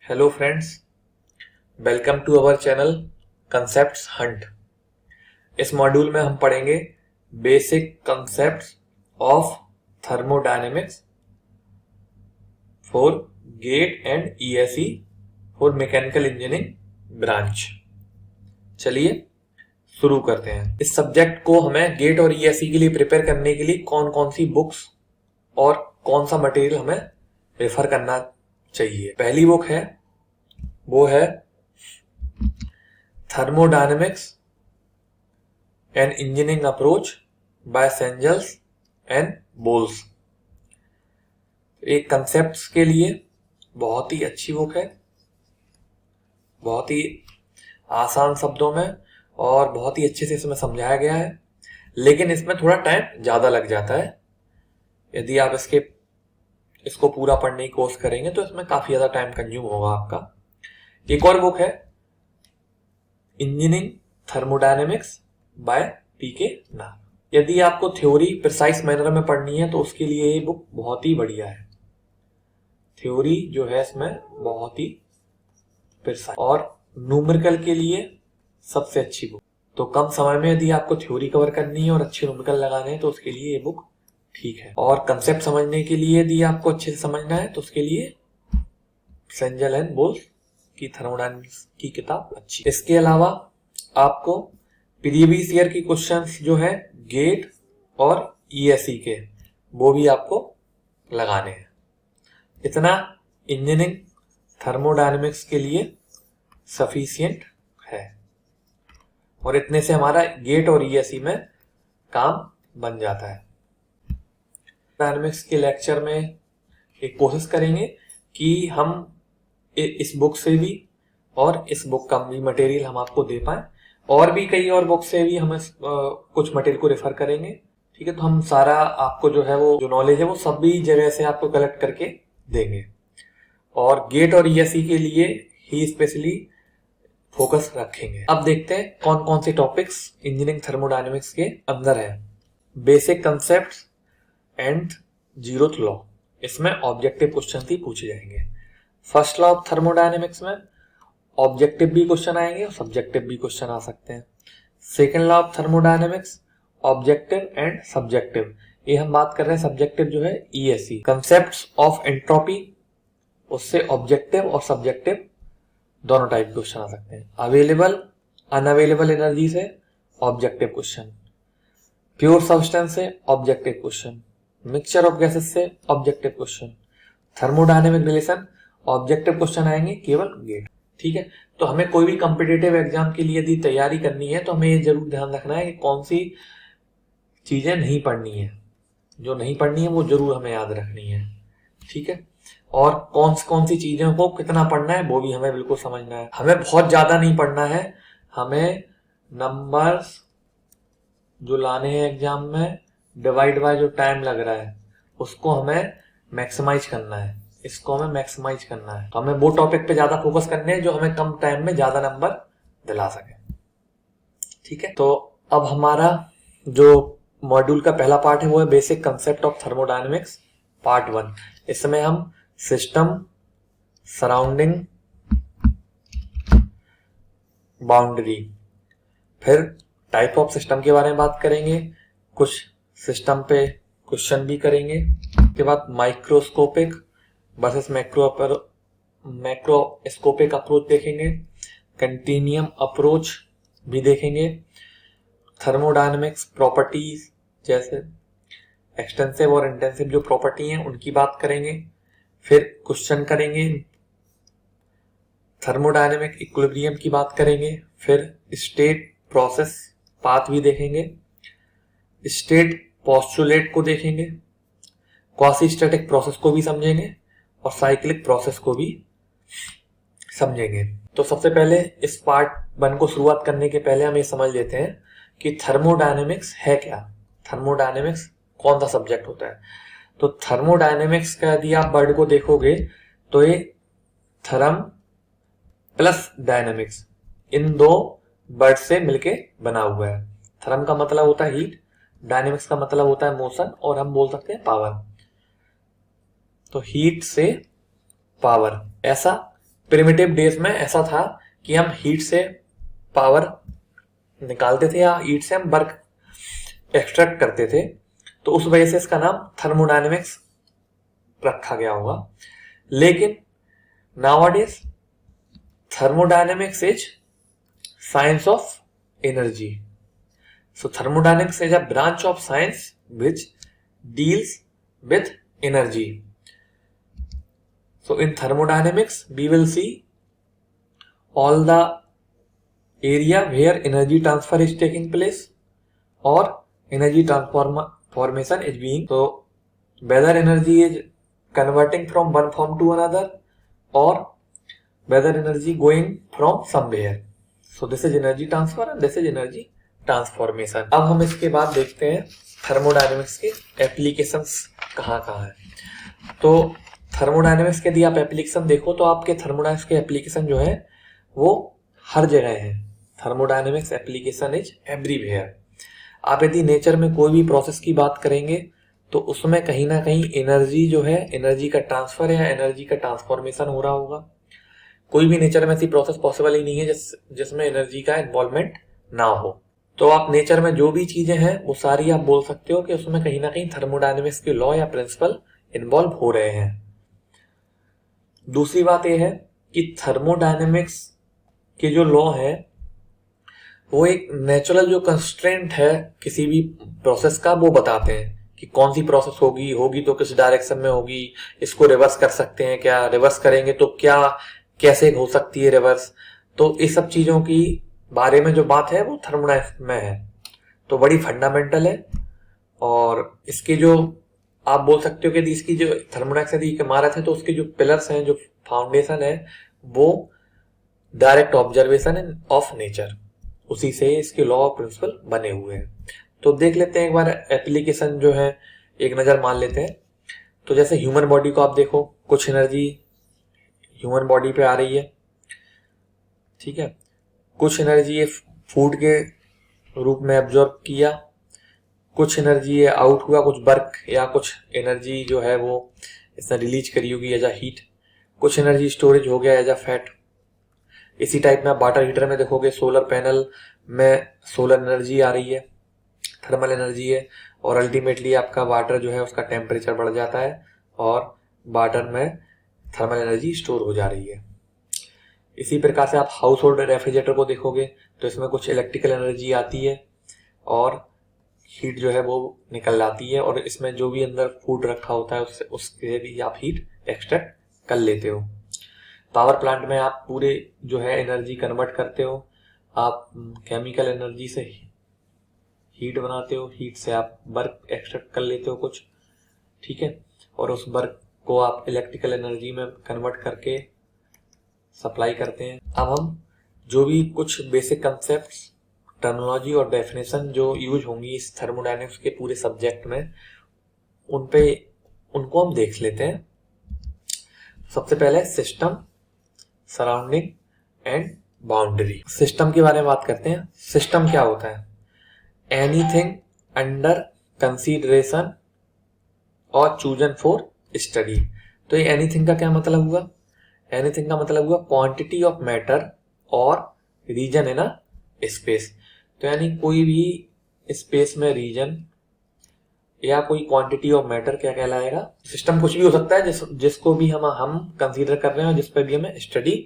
Hello friends, welcome to our channel concepts hunt. इस module में हम पढ़ेंगे basic concepts of thermodynamics for GATE and ESE for mechanical engineering branch. चलिए शुरू करते हैं। इस सब्जेक्ट को हमें गेट और ईएसई के लिए प्रिपेयर करने के लिए कौन कौन सी बुक्स और कौन सा मटेरियल हमें रेफर करना चाहिए। पहली बुक है वो है thermodynamics and engineering approach by Cengel's and Boles. एक कंसेप्ट्स के लिए बहुत ही अच्छी बुक है, बहुत ही आसान शब्दों में और बहुत ही अच्छे से इसमें समझाया गया है, लेकिन इसमें थोड़ा टाइम ज्यादा लग जाता है। यदि आप इसको पूरा पढ़ने की कोशिश करेंगे तो इसमें काफी ज्यादा टाइम कंज्यूम होगा आपका। एक और बुक है इंजीनियरिंग थर्मोडायनेमिक्स बाय पीके नाग। यदि आपको थ्योरी प्रिसाइज मैनर में पढ़नी है तो उसके लिए ये बुक बहुत ही बढ़िया है। थ्योरी जो है इसमें बहुत ही प्रिसाइज और न्यूमेरिकल के लिए सबसे अच्छी बुक। तो कम समय में यदि आपको थ्योरी कवर करनी है और अच्छे न्यूमेरिकल लगाने हैं तो उसके लिए ये बुक ठीक है। और कंसेप्ट समझने के लिए यदि आपको अच्छे से समझना है तो उसके लिए सेंजल एंड बोल्स की थर्मोडायनेमिक्स की किताब अच्छी। इसके अलावा आपको प्रीवियस ईयर की क्वेश्चंस जो है गेट और ईएसई के वो भी आपको लगाने हैं। इतना इंजीनियरिंग थर्मोडायनेमिक्स के लिए सफिशिएंट है और इतने से हमारा गेट और ईएसई में काम बन जाता है। डायनेमिक्स के लेक्चर में एक कोशिश करेंगे कि हम इस बुक से भी और इस बुक का भी मटेरियल हम आपको दे पाए, और भी कई और बुक से भी हम कुछ मटेरियल को रेफर करेंगे। ठीक है, तो हम सारा आपको जो है वो जो नॉलेज है वो सभी जगह से आपको कलेक्ट करके देंगे और गेट और ईएसई के लिए ही स्पेशली फोकस रखेंगे। अब देखते हैं कौन कौन से टॉपिक्स इंजीनियरिंग थर्मोडायनेमिक्स के अंदर है। Basic concepts and zeroth law, इसमें ऑब्जेक्टिव क्वेश्चन ही पूछे जाएंगे। फर्स्ट लॉ ऑफ थर्मोडायनेमिक्स में ऑब्जेक्टिव भी क्वेश्चन आएंगे और सब्जेक्टिव भी क्वेश्चन आ सकते हैं। Second law of thermodynamics objective and subjective, ये हम बात कर रहे हैं सब्जेक्टिव जो है ईएसई। कंसेप्ट्स ऑफ एंट्रोपी, उससे ऑब्जेक्टिव और सब्जेक्टिव दोनों टाइप क्वेश्चन आ सकते हैं। अवेलेबल अनअवेलेबल एनर्जी से ऑब्जेक्टिव क्वेश्चन, प्योर सब्सटेंस से objective question, mixture of gases से objective question, thermodynamic relation objective question आएंगे केवल गेट। ठीक है, तो हमें कोई भी कॉम्पिटिटिव एग्जाम के लिए यदि तैयारी करनी है तो हमें ये जरूर ध्यान रखना है कि कौन सी चीजें नहीं पढ़नी है, जो नहीं पढ़नी है वो जरूर हमें याद रखनी है। ठीक है, और कौन सी चीजों को कितना पढ़ना है वो भी हमें बिल्कुल समझना है। हमें बहुत ज्यादा नहीं पढ़ना है, हमें नंबर्स जो लाने हैं एग्जाम में डिवाइड बाय जो टाइम लग रहा है उसको हमें मैक्सिमाइज करना है, इसको हमें मैक्सिमाइज करना है। तो हमें वो टॉपिक पे ज्यादा फोकस करने हैं जो हमें कम टाइम में ज्यादा नंबर दिला सके। ठीक है, तो अब हमारा जो मॉड्यूल का पहला पार्ट है वो है basic concept of thermodynamics part 1। इसमें हम सिस्टम, सराउंडिंग, बाउंड्री, फिर टाइप ऑफ सिस्टम के बारे में बात करेंगे, कुछ सिस्टम पे क्वेश्चन भी करेंगे। उसके बाद माइक्रोस्कोपिक वर्सेस मैक्रोस्कोपिक अप्रोच देखेंगे, कंटिन्यूम अप्रोच भी देखेंगे, थर्मोडायनेमिक्स प्रॉपर्टीज जैसे एक्सटेंसिव और इंटेंसिव जो प्रॉपर्टी हैं उनकी बात करेंगे, फिर क्वेश्चन करेंगे, थर्मोडायनेमिक इक्विलिब्रियम की बात करेंगे, फिर स्टेट प्रोसेस पाथ भी देखेंगे, स्टेट पोस्टुलेट को देखेंगे, क्वासी स्टैटिक प्रोसेस को भी समझेंगे और साइक्लिक प्रोसेस को भी समझेंगे। तो सबसे पहले इस पार्ट 1 को शुरुआत करने के पहले हम ये समझ लेते हैं कि थर्मोडायनेमिक्स है क्या, थर्मोडायनेमिक्स कौन सा सब्जेक्ट होता है। तो थर्मोडायनेमिक्स का यदि आप वर्ड को देखोगे तो ये थर्म प्लस डायनेमिक्स, इन दो वर्ड से मिलके बना हुआ है। थर्म का मतलब होता है हीट, डायनेमिक्स का मतलब होता है मोशन, और हम बोल सकते हैं पावर। तो हीट से पावर, ऐसा प्रिमिटिव डेज में ऐसा था कि हम हीट से पावर निकालते थे या हीट से हम वर्क एक्सट्रैक्ट करते थे, तो उस वजह से इसका नाम थर्मोडायनेमिक्स रखा गया होगा। लेकिन nowadays thermodynamics is science of energy. So thermodynamics is a branch of science which deals with energy. So in thermodynamics we will see all the area where energy transfer is taking place or energy transformation is being, so whether energy is converting from one form to another or whether energy going from somewhere. So this is energy transfer and this is energy transformation. अब हम इसके बाद देखते हैं thermodynamics के applications कहाँ कहाँ है। तो थर्मोडायनेमिक्स के यदि आप एप्लीकेशन देखो तो आपके थर्मोडायनेमिक्स के एप्लीकेशन जो है वो हर जगह है। Thermodynamics application is everywhere. आप यदि नेचर में कोई भी प्रोसेस की बात करेंगे तो उसमें कहीं ना कहीं एनर्जी जो है, एनर्जी का ट्रांसफर या एनर्जी का ट्रांसफॉर्मेशन हो रहा होगा। कोई भी नेचर में ऐसी प्रोसेस पॉसिबल ही नहीं है जिसमें एनर्जी का इन्वॉल्वमेंट ना हो। तो आप नेचर में जो भी चीजें हैं वो सारी आप बोल सकते हो कि उसमें कहीं ना कहीं थर्मोडायनेमिक्स के लॉ या प्रिंसिपल इन्वॉल्व हो रहे हैं। दूसरी बात यह है कि थर्मोडायनेमिक्स के जो लॉ है वो एक नेचुरल जो कंस्ट्रेंट है किसी भी प्रोसेस का वो बताते हैं कि कौन सी प्रोसेस होगी तो किस डायरेक्शन में होगी, इसको रिवर्स कर सकते हैं क्या, रिवर्स करेंगे तो क्या कैसे हो सकती है रिवर्स। तो इस सब चीजों की बारे में जो बात है वो थर्मोडायनेमिक्स में है, तो बड़ी फंडामेंटल है। और इसके जो आप बोल सकते हो कि इसकी जो थर्मोडायनेमिक्स यदि इमारत है तो उसके जो पिलर्स हैं, जो फाउंडेशन है, वो डायरेक्ट ऑब्जर्वेशन ऑफ नेचर, उसी से इसके लॉ ऑफ प्रिंसिपल बने हुए हैं। तो देख लेते हैं एक बार एप्लीकेशन जो है, एक नजर मान लेते हैं। तो जैसे ह्यूमन बॉडी को आप देखो, कुछ एनर्जी ह्यूमन बॉडी पे आ रही है, ठीक है, कुछ एनर्जी ये फूड के रूप में एब्जॉर्ब किया, कुछ एनर्जी ये आउट हुआ, कुछ वर्क या कुछ एनर्जी जो है वो इसने रिलीज करी होगी एज अ हीट, कुछ एनर्जी स्टोरेज हो गया एज अ फैट। इसी टाइप में आप वाटर हीटर में देखोगे, सोलर पैनल में सोलर एनर्जी आ रही है, थर्मल एनर्जी है, और अल्टीमेटली आपका वाटर जो है उसका टेम्परेचर बढ़ जाता है और वाटर में थर्मल एनर्जी स्टोर हो जा रही है। इसी प्रकार से आप हाउस होल्ड रेफ्रिजरेटर को देखोगे तो इसमें कुछ इलेक्ट्रिकल एनर्जी आती है और हीट जो है वो निकल जाती है, और इसमें जो भी अंदर फूड रखा होता है उसके भी आप हीट एक्सट्रैक्ट कर लेते हो। पावर प्लांट में आप पूरे जो है एनर्जी कन्वर्ट करते हो, आप केमिकल एनर्जी से हीट बनाते हो, हीट से आप वर्क एक्सट्रैक्ट कर लेते हो कुछ, ठीक है, और उस वर्क को आप इलेक्ट्रिकल एनर्जी में कन्वर्ट करके सप्लाई करते हैं। अब हम जो भी कुछ बेसिक कंसेप्ट्स, टर्मिनोलॉजी और डेफिनेशन जो यूज होंगी इस थर्मोडायनेमिक्स के पूरे सब्जेक्ट में, उनको हम देख लेते हैं। सबसे पहले system, surrounding and boundary. System के बारे में बात करते हैं। सिस्टम क्या होता है? एनीथिंग अंडर कंसीडरेशन और चूजन फॉर स्टडी। तो ये एनीथिंग का क्या मतलब हुआ? एनीथिंग का मतलब हुआ क्वांटिटी ऑफ मैटर और रीजन इन अ स्पेस। तो यानी कोई भी स्पेस में रीजन या कोई क्वांटिटी ऑफ मैटर क्या कहलाएगा? सिस्टम कुछ भी हो सकता है जिसको भी हम कंसीडर कर रहे हो, जिस पर भी हमें स्टडी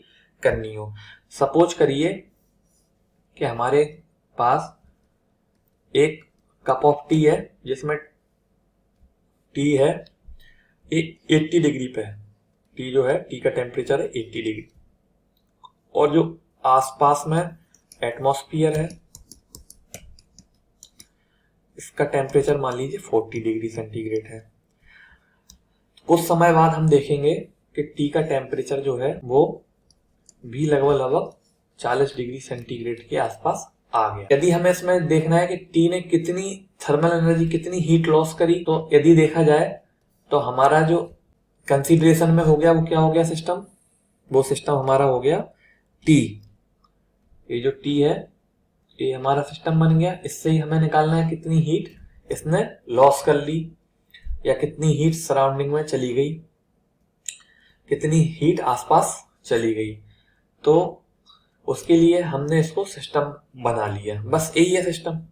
करनी हो। सपोज करिए कि हमारे पास एक कप ऑफ टी है जिसमें टी है 80 डिग्री पे है। टी जो है, टी का टेम्परेचर है 80 डिग्री, और जो आसपास में एटमॉस्फेयर है इसका टेम्परेचर मान लीजिए 40 डिग्री सेंटीग्रेड है। कुछ समय बाद हम देखेंगे कि टी का टेम्परेचर जो है वो भी लगभग 40 डिग्री सेंटीग्रेड के आसपास आ गया। यदि हमें इसमें देखना है कि टी ने कितनी थर्मल एनर्जी, कितनी हीट लॉस करी, तो यदि देखा जाए तो हमारा जो कंसीडरेशन में हो गया वो क्या हो गया सिस्टम? वो सिस्टम हमारा हो गया टी। ये जो टी है ये हमारा सिस्टम बन गया। इससे ही हमें निकालना है कितनी हीट इसने लॉस कर ली या कितनी हीट सराउंडिंग में चली गई, कितनी हीट आसपास चली गई, तो उसके लिए हमने इसको सिस्टम बना लिया। बस यही है सिस्टम,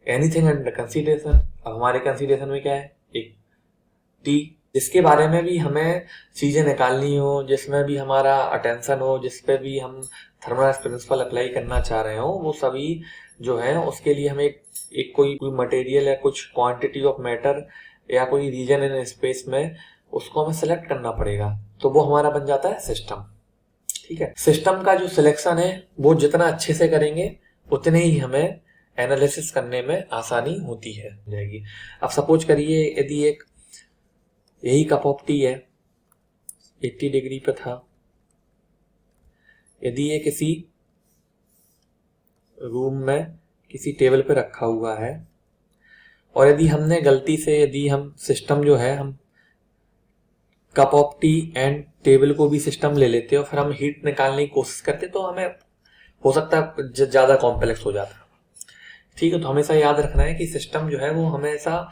एनीथिंग अंडर कंसीडरेशन। अब हमारे कंसीडरेशन में क्या है, एक टी, जिसके बारे में भी हमें चीजें निकालनी हो, जिसमें भी हमारा अटेंशन हो, जिस पे भी हम थर्मोडायनामिक्स प्रिंसिपल अप्लाई करना चाह रहे हो, वो सभी जो है उसके लिए हमें एक कोई मटेरियल या कुछ क्वांटिटी ऑफ मैटर या कोई रीजन इन स्पेस में उसको हमें सिलेक्ट करना पड़ेगा, तो वो हमारा बन जाता है सिस्टम। ठीक है, सिस्टम का जो सिलेक्शन है वो जितना अच्छे से करेंगे उतने ही हमें एनालिसिस करने में आसानी होती है जाएगी। अब सपोज करिए यदि एक यही कप ऑफ टी है, 80 डिग्री पे था, यदि ये किसी रूम में किसी टेबल पे रखा हुआ है और यदि हमने गलती से, यदि हम सिस्टम जो है, हम cup of T and table को भी सिस्टम ले लेते और फिर हम हीट निकालने की कोशिश करते, तो हमें हो सकता है ज्यादा कॉम्प्लेक्स हो जाता। ठीक है, तो हमेशा याद रखना है कि सिस्टम जो है वो हमेशा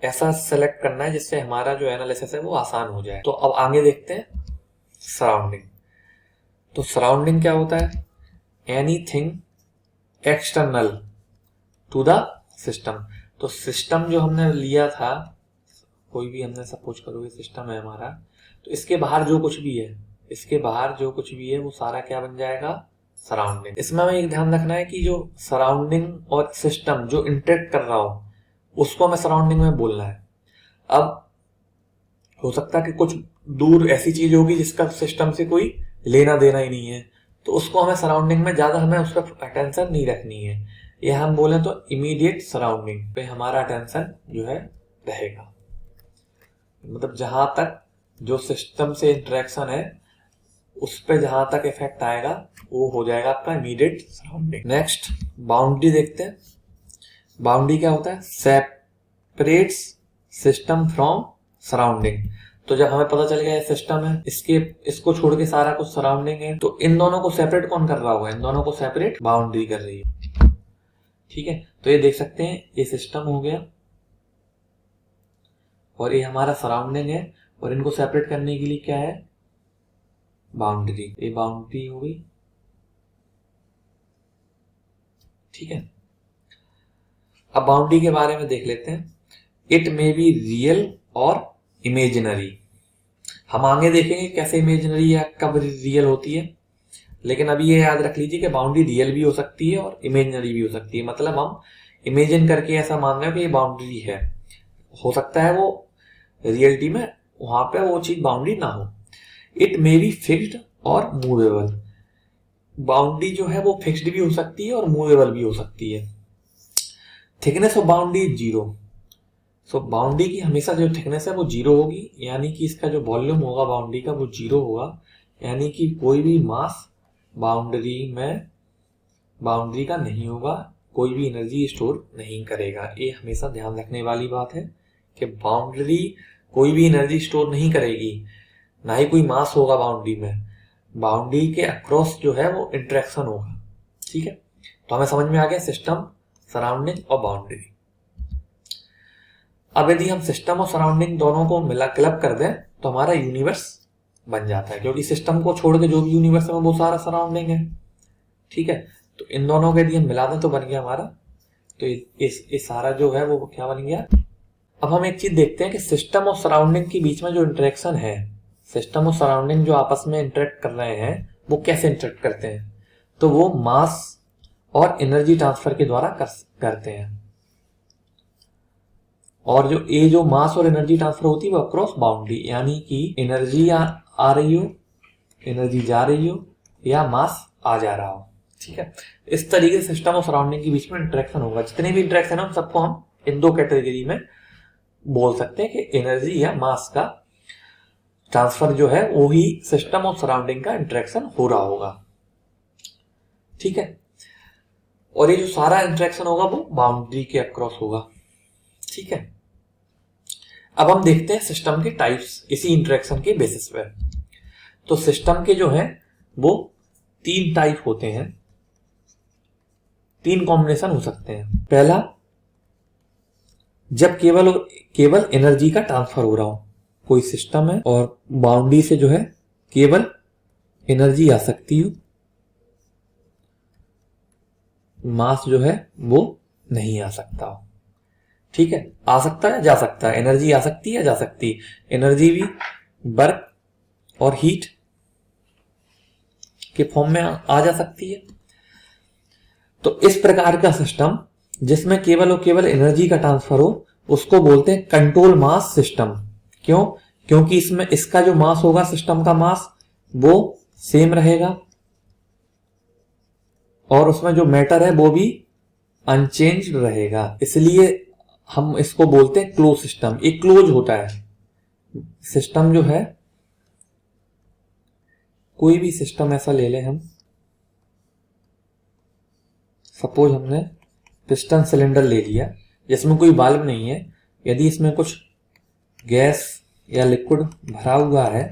ऐसा सेलेक्ट करना है जिससे हमारा जो एनालिसिस है वो आसान हो जाए। तो अब आगे देखते हैं सराउंडिंग। तो सराउंडिंग क्या होता है, anything external to the system. तो सिस्टम जो हमने लिया था, कोई भी हमने सपोज करो ये सिस्टम है हमारा, तो इसके बाहर जो कुछ भी है, इसके बाहर जो कुछ भी है वो सारा क्या बन जाएगा, सराउंडिंग। इसमें हमें एक ध्यान रखना है कि जो सराउंडिंग और सिस्टम जो इंटरेक्ट कर रहा हो उसको हमें सराउंडिंग में बोलना है। अब हो सकता है कि कुछ दूर ऐसी चीज होगी जिसका सिस्टम से कोई लेना देना ही नहीं है, तो उसको हमें सराउंडिंग में ज्यादा हमें उस पर अटेंशन नहीं रखनी है। यह हम बोले तो इमीडिएट सराउंडिंग पे हमारा अटेंशन जो है रहेगा, मतलब जहां तक जो सिस्टम से इंटरेक्शन है उस पे जहां तक इफेक्ट आएगा वो हो जाएगा आपका इमीडिएट सराउंडिंग। नेक्स्ट बाउंड्री देखते हैं। बाउंड्री क्या होता है, सेपरेट्स सिस्टम फ्रॉम सराउंडिंग। तो जब हमें पता चल गया सिस्टम है, इसको छोड़ के सारा कुछ सराउंडिंग है, तो इन दोनों को सेपरेट कौन कर रहा होगा, इन दोनों को सेपरेट बाउंड्री कर रही है। ठीक है, तो ये देख सकते हैं ये सिस्टम हो गया और ये हमारा सराउंडिंग है, और इनको सेपरेट करने के लिए क्या है, बाउंड्री। ये बाउंड्री हो गई। ठीक है, अब बाउंड्री के बारे में देख लेते हैं। इट मे बी रियल और इमेजिनरी। हम आगे देखेंगे कैसे इमेजिनरी या कब रियल होती है, लेकिन अभी ये याद रख लीजिए कि बाउंड्री रियल भी हो सकती है और इमेजिनरी भी हो सकती है। मतलब हम इमेजिन करके ऐसा मान रहे हो कि ये बाउंड्री है, हो सकता है वो रियलिटी में वहां पे वो चीज बाउंड्री ना हो। इट मे बी फिक्स्ड और मूवेबल। बाउंड्री जो है वो फिक्स्ड भी हो सकती है और मूवेबल भी हो सकती है। Thickness of boundary is zero. So boundary की हमेशा जो थिकनेस है वो जीरो होगी, यानी कि इसका जो वॉल्यूम होगा बाउंड्री का वो जीरो होगा, यानी कि कोई भी मास बाउंड्री का नहीं होगा, कोई भी एनर्जी स्टोर नहीं करेगा। ये हमेशा ध्यान रखने वाली बात है कि बाउंड्री कोई भी एनर्जी स्टोर नहीं करेगी, ना ही कोई मास होगा बाउंड्री में। बाउंड्री के अक्रॉस जो है वो इंटरेक्शन होगा। ठीक है, तो हमें समझ में आ गया सिस्टम, सराउंडिंग और बाउंड्री। अब यदि हम सिस्टम और सराउंडिंग दोनों को मिला क्लब कर दें तो हमारा यूनिवर्स बन जाता है, क्योंकि सिस्टम को छोड़ के जो भी यूनिवर्स है वो सारा सराउंडिंग है। ठीक है, तो इन दोनों को यदि हम मिला दें तो बन गया हमारा, तो ये सारा जो है वो क्या बन गया। अब हम एक चीज देखते हैं कि सिस्टम और सराउंडिंग के बीच में जो इंटरेक्शन है, सिस्टम और सराउंडिंग जो आपस में इंटरेक्ट कर रहे हैं वो कैसे इंटरेक्ट करते हैं, तो वो मास और एनर्जी ट्रांसफर के द्वारा करते हैं। और जो मास और एनर्जी ट्रांसफर होती है वो अक्रॉस बाउंड्री, यानी कि एनर्जी आ रही हो, एनर्जी जा रही हो, या मास आ जा रहा हो। ठीक है, इस तरीके से सिस्टम और सराउंडिंग के बीच में इंटरेक्शन होगा। जितने भी इंटरेक्शन है सबको हम इन दो कैटेगरी में बोल सकते हैं कि एनर्जी या मास का ट्रांसफर जो है वो ही सिस्टम और सराउंडिंग का इंटरेक्शन हो रहा होगा। ठीक है, और ये जो सारा इंटरेक्शन होगा वो बाउंड्री के अक्रॉस होगा। ठीक है, अब हम देखते हैं सिस्टम के टाइप्स इसी इंटरेक्शन के बेसिस पे। तो सिस्टम के जो है वो 3 टाइप होते हैं, 3 कॉम्बिनेशन हो सकते हैं। पहला, जब केवल एनर्जी का ट्रांसफर हो रहा हो, कोई सिस्टम है और बाउंड्री से जो है केवल एनर्जी आ सकती हो, मास जो है वो नहीं आ सकता हो। ठीक है, आ सकता है, जा सकता है, एनर्जी आ सकती है, जा सकती है। एनर्जी भी वर्क और हीट के फॉर्म में आ जा सकती है। तो इस प्रकार का सिस्टम जिसमें केवल और केवल एनर्जी का ट्रांसफर हो उसको बोलते हैं कंट्रोल मास सिस्टम। क्यों? क्योंकि इसमें इसका जो मास होगा, सिस्टम का मास, वो सेम रहेगा और उसमें जो मैटर है वो भी अनचेंज्ड रहेगा। इसलिए हम इसको बोलते हैं क्लोज सिस्टम। एक क्लोज होता है सिस्टम जो है, कोई भी सिस्टम ऐसा ले लें हम, सपोज हमने पिस्टन सिलेंडर ले लिया जिसमें कोई वाल्व नहीं है। यदि इसमें कुछ गैस या लिक्विड भरा हुआ है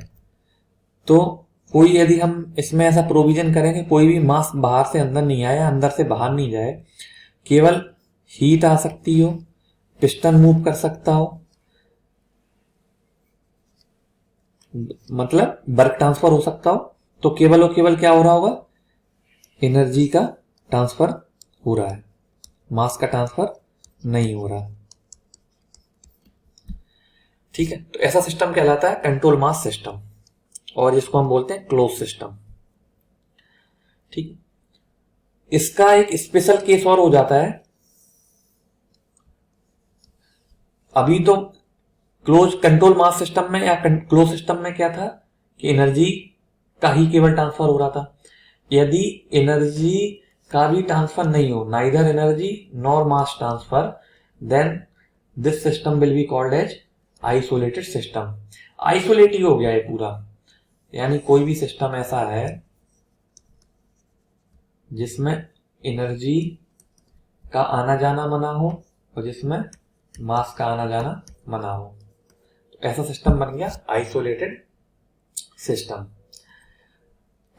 तो कोई, यदि हम इसमें ऐसा प्रोविजन करें कि कोई भी मास बाहर से अंदर नहीं आए, अंदर से बाहर नहीं जाए, केवल हीट आ सकती हो, पिस्टन मूव कर सकता हो, मतलब वर्क ट्रांसफर हो सकता हो, तो केवल और केवल क्या हो रहा होगा? एनर्जी का ट्रांसफर हो रहा है, मास का ट्रांसफर नहीं हो रहा। ठीक है, तो ऐसा सिस्टम कहलाता है कंट्रोल मास सिस्टम और जिसको हम बोलते हैं क्लोज सिस्टम। ठीक, इसका एक स्पेशल केस और हो जाता है। अभी तो क्लोज कंट्रोल मास सिस्टम में या क्लोज सिस्टम में क्या था कि एनर्जी का ही केवल ट्रांसफर हो रहा था। यदि एनर्जी का भी ट्रांसफर नहीं हो, neither energy nor mass transfer, then this system will be called as isolated system. Isolate ही हो गया है पूरा, यानी कोई भी सिस्टम ऐसा है जिसमें एनर्जी का आना जाना मना हो और जिसमें मास का आना जाना मना हो, तो ऐसा सिस्टम बन गया आइसोलेटेड सिस्टम।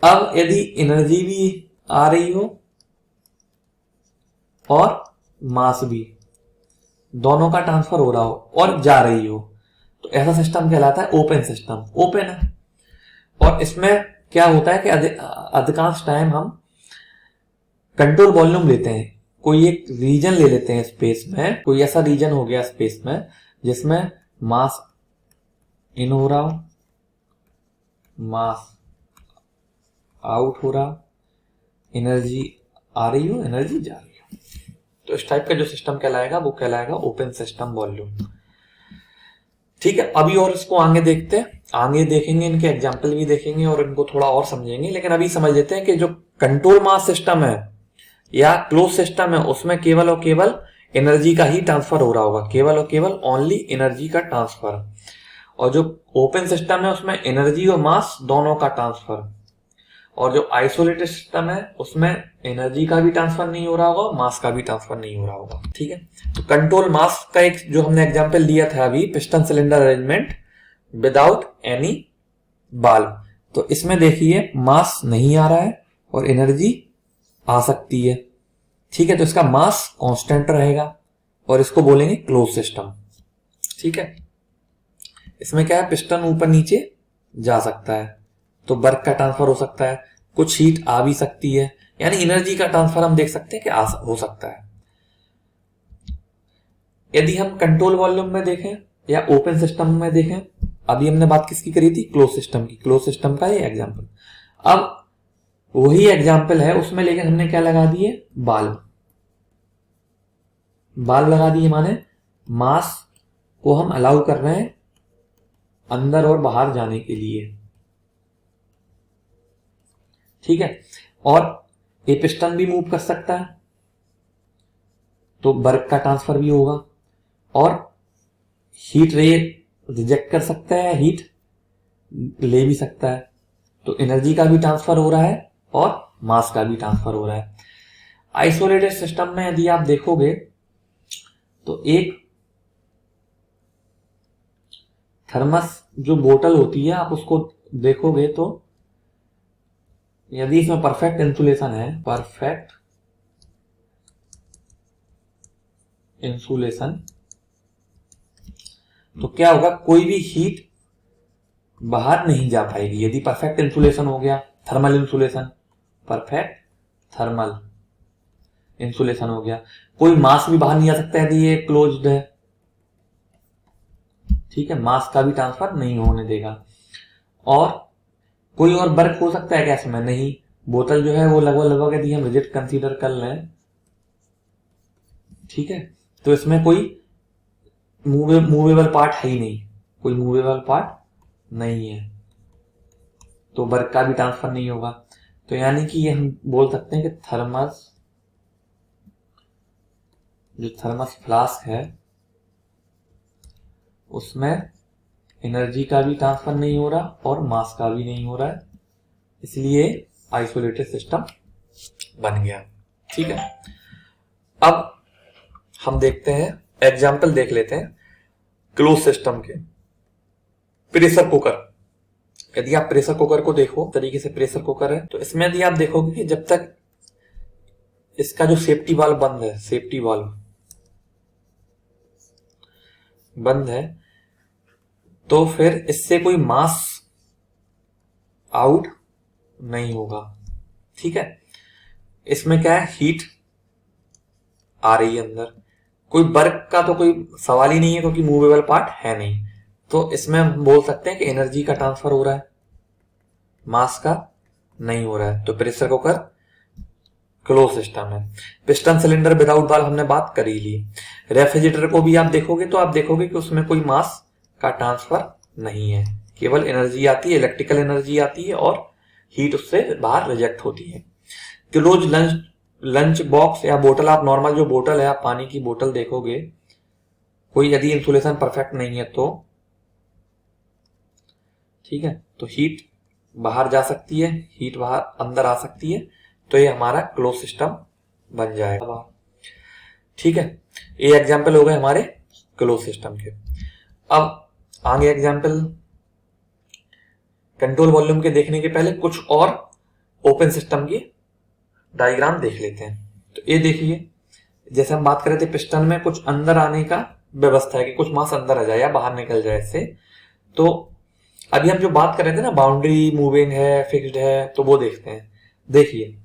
अब यदि एनर्जी भी आ रही हो और मास भी, दोनों का ट्रांसफर हो रहा हो और जा रही हो, तो ऐसा सिस्टम कहलाता है ओपन सिस्टम। ओपन है और इसमें क्या होता है कि अधिकांश टाइम हम कंट्रोल वॉल्यूम लेते हैं, कोई एक रीजन ले लेते हैं स्पेस में, कोई ऐसा रीजन हो गया स्पेस में जिसमें मास इन हो रहा हो, मास आउट हो रहा, एनर्जी आ रही हो, एनर्जी जा रही हो, तो इस टाइप का जो सिस्टम कहलाएगा वो कहलाएगा ओपन सिस्टम वॉल्यूम। ठीक है, अभी और इसको आगे देखते हैं, आगे देखेंगे, इनके एग्जाम्पल भी देखेंगे और इनको थोड़ा और समझेंगे। लेकिन अभी समझ लेते हैं कि जो कंट्रोल मास सिस्टम है या क्लोज सिस्टम है उसमें केवल और केवल एनर्जी का ही ट्रांसफर हो रहा होगा, केवल और केवल ओनली एनर्जी का ट्रांसफर। और जो ओपन सिस्टम है उसमें एनर्जी और मास दोनों का ट्रांसफर। और जो आइसोलेटेड सिस्टम है उसमें एनर्जी का भी ट्रांसफर नहीं हो रहा होगा, मास का भी ट्रांसफर नहीं हो रहा होगा। ठीक है, तो कंट्रोल मास का एक जो हमने एग्जांपल लिया था अभी, piston cylinder arrangement without any बाल्व, तो इसमें देखिए मास नहीं आ रहा है और एनर्जी आ सकती है। ठीक है, तो इसका मास कांस्टेंट रहेगा और इसको बोलेंगे क्लोज सिस्टम। ठीक है, इसमें क्या है, पिस्टन ऊपर नीचे जा सकता है तो वर्क का ट्रांसफर हो सकता है, कुछ हीट आ भी सकती है, यानी एनर्जी का ट्रांसफर हम देख सकते हैं कि हो सकता है। यदि हम कंट्रोल वॉल्यूम में देखें या ओपन सिस्टम में देखें, अभी हमने बात किसकी करी थी? क्लोज सिस्टम की। क्लोज सिस्टम का ये एग्जांपल, अब वही एग्जांपल है उसमें, लेकिन हमने क्या लगा दिए? बाल्व। बाल्व लगा दिए माने मास को हम अलाउ कर रहे हैं अंदर और बाहर जाने के लिए। ठीक है, और ये पिस्टन भी मूव कर सकता है तो वर्क का ट्रांसफर भी होगा, और हीट रे रिजेक्ट कर सकता है, हीट ले भी सकता है, तो एनर्जी का भी ट्रांसफर हो रहा है और मास का भी ट्रांसफर हो रहा है। आइसोलेटेड सिस्टम में यदि आप देखोगे तो एक थर्मस जो बोतल होती है, आप उसको देखोगे तो यदि इसमें परफेक्ट इंसुलेशन है, परफेक्ट इंसुलेशन, तो क्या होगा, कोई भी हीट बाहर नहीं जा पाएगी। यदि परफेक्ट इंसुलेशन हो गया, thermal insulation, perfect thermal insulation हो गया, कोई मास भी बाहर नहीं आ सकता यदि ये क्लोज्ड है, ठीक है, मास का भी ट्रांसफर नहीं होने देगा। और कोई और वर्क हो सकता है क्या इसमें? नहीं। बोतल जो है वो लगभग यदि हम रिजिड कंसीडर कर लें, ठीक है, तो इसमें कोई मूवेबल पार्ट है ही नहीं, कोई मूवेबल पार्ट नहीं है, तो वर्क का भी ट्रांसफर नहीं होगा। तो यानी कि ये हम बोल सकते हैं कि थर्मस, जो थर्मस फ्लास्क है उसमें एनर्जी का भी ट्रांसफर नहीं हो रहा और मास का भी नहीं हो रहा है, इसलिए आइसोलेटेड सिस्टम बन गया। ठीक है, अब हम देखते हैं, एग्जाम्पल देख लेते हैं क्लोज सिस्टम के। प्रेशर कुकर, यदि आप प्रेशर कुकर को देखो, तरीके से प्रेशर कुकर है, तो इसमें यदि आप देखोगे कि जब तक इसका जो सेफ्टी वाल्व बंद है, सेफ्टी वाल्व बंद है, तो फिर इससे कोई मास आउट नहीं होगा। ठीक है, इसमें क्या है, हीट आ रही है अंदर, कोई वर्क का तो कोई सवाल ही नहीं है क्योंकि मूवेबल पार्ट है नहीं, तो इसमें हम बोल सकते हैं कि एनर्जी का ट्रांसफर हो रहा है, मास का नहीं हो रहा है, तो प्रेशर कुकर क्लोज सिस्टम है। पिस्टन सिलेंडर विदाउट वाल्व हमने बात कर ही ली। रेफ्रिजरेटर को भी आप देखोगे तो आप देखोगे कि उसमें कोई मास का ट्रांसफर नहीं है, केवल एनर्जी आती है, इलेक्ट्रिकल एनर्जी आती है और हीट उससे बाहर रिजेक्ट होती है। क्लोज लंच बॉक्स या बोतल, आप नॉर्मल जो बोतल है, आप पानी की बोतल देखोगे, कोई यदि इंसुलेशन परफेक्ट नहीं है तो, ठीक है, तो हीट बाहर जा सकती है, हीट बाहर अंदर आ सकती है, तो ये हमारा क्लोज सिस्टम बन जाएगा। ठीक है, ये एग्जाम्पल हो गए हमारे क्लोज सिस्टम के। अब आगे एग्जाम्पल कंट्रोल वॉल्यूम के देखने के पहले कुछ और ओपन सिस्टम की डायग्राम देख लेते हैं। तो ये देखिए, जैसे हम बात कर रहे थे पिस्टन में कुछ अंदर आने का व्यवस्था है कि कुछ मास अंदर आ जाए या बाहर निकल जाए इससे। तो अभी हम जो बात कर रहे थे ना, बाउंड्री मूविंग है, फिक्स्ड है, तो वो देखते हैं। देखिए,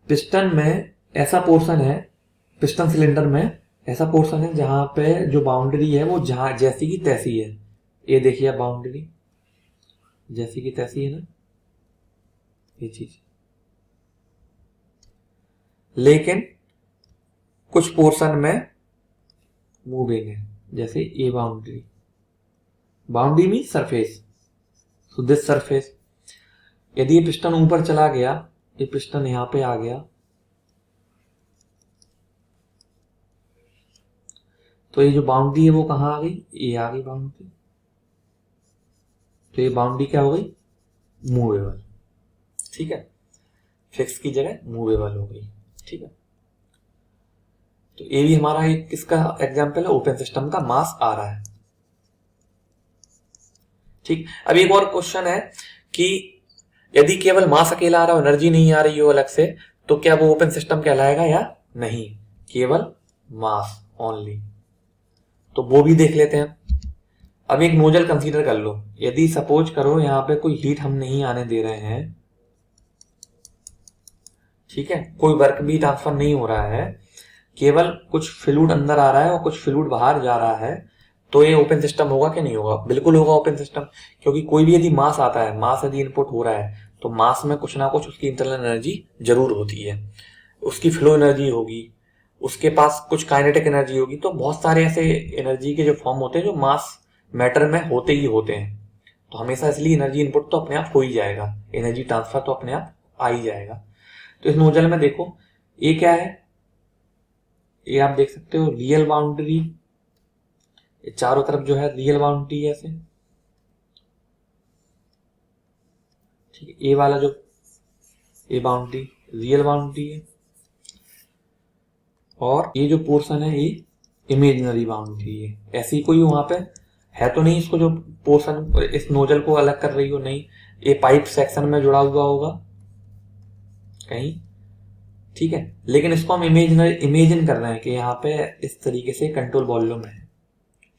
पिस्टन में ऐसा पोर्शन है, पिस्टन सिलेंडर में ऐसा पोर्शन है जहां पे जो बाउंड्री है वो जहां जैसी की तैसी है। ये देखिए बाउंड्री जैसी की तैसी है ना, ये चीज, लेकिन कुछ पोर्शन में मूविंग है, जैसे ये boundary, boundary mean surface, so this surface. यदि ये पिस्टन ऊपर चला गया, ये पिस्टन यहां पे आ गया, तो ये जो बाउंड्री है वो कहां आ गई, ये आ गई बाउंड्री, तो ये बाउंड्री क्या हो गई, मूवेबल। ठीक है, फिक्स की जगह मूवेबल हो गई। ठीक है, तो ये भी हमारा एक किसका एग्जाम्पल है, ओपन सिस्टम का, मास आ रहा है। ठीक, अब एक और क्वेश्चन है कि यदि केवल मास अकेला आ रहा हो, एनर्जी नहीं आ रही हो अलग से, तो क्या वो ओपन सिस्टम कहलाएगा या नहीं, केवल मास ओनली, तो वो भी देख लेते हैं। अब एक नोजल कंसीडर कर लो, यदि सपोज करो यहां पे कोई हीट हम नहीं आने दे रहे हैं, ठीक है, कोई वर्क भी ट्रांसफर नहीं हो रहा है, केवल कुछ फ्लूइड अंदर आ रहा है और कुछ फ्लूइड बाहर जा रहा है, तो ये ओपन सिस्टम होगा कि नहीं होगा? बिल्कुल होगा ओपन सिस्टम, क्योंकि कोई भी यदि मास आता है, मास यदि इनपुट हो रहा है, तो मास में कुछ ना कुछ उसकी इंटरनल एनर्जी जरूर होती है, उसकी फ्लो एनर्जी होगी, उसके पास कुछ काइनेटिक एनर्जी होगी, तो बहुत सारे ऐसे एनर्जी के जो फॉर्म होते हैं जो मास मैटर में होते ही होते हैं। तो हमेशा इसलिए एनर्जी इनपुट तो अपने आप हो ही जाएगा, एनर्जी ट्रांसफर तो अपने आप आ ही जाएगा। तो इस नोजल में देखो, ये क्या है, ये आप देख सकते हो रियल बाउंड्री, ये चारों तरफ जो है रियल बाउंड्री है ऐसे, ठीक है, ये वाला जो ये बाउंड्री रियल बाउंड्री है, और ये जो पोर्शन है ये इमेजिनरी बाउंड्री है। ऐसी कोई वहां पे है तो नहीं इसको जो पोर्शन इस नोजल को अलग कर रही हो, नहीं, ये पाइप सेक्शन में जुड़ा हुआ होगा कहीं, ठीक है, लेकिन इसको हम इमेजिन कर रहे हैं कि यहाँ पे इस तरीके से कंट्रोल वॉल्यूम है।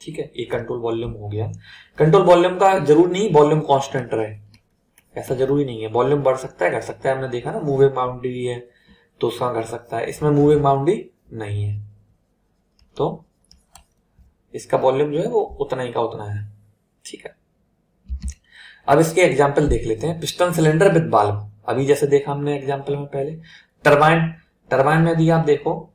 ठीक है, ये कंट्रोल वॉल्यूम हो गया। कंट्रोल वॉल्यूम का जरूरी नहीं वॉल्यूम कांस्टेंट रहे, ऐसा जरूरी नहीं है। वॉल्यूम बढ़ सकता है, घट सकता है। हमने देखा ना मूविंग बाउंड्री है तो उसका घट सकता है, इसमें मूविंग बाउंड्री नहीं है तो इसका वॉल्यूम जो है वो उतना ही का उतना है। ठीक है, अब इसके एग्जाम्पल देख लेते हैं। पिस्टन सिलेंडर विद बाल्ब, अभी जैसे देखा हमने एग्जाम्पल में पहले। टरबाइन, टरबाइन में भी आप देखो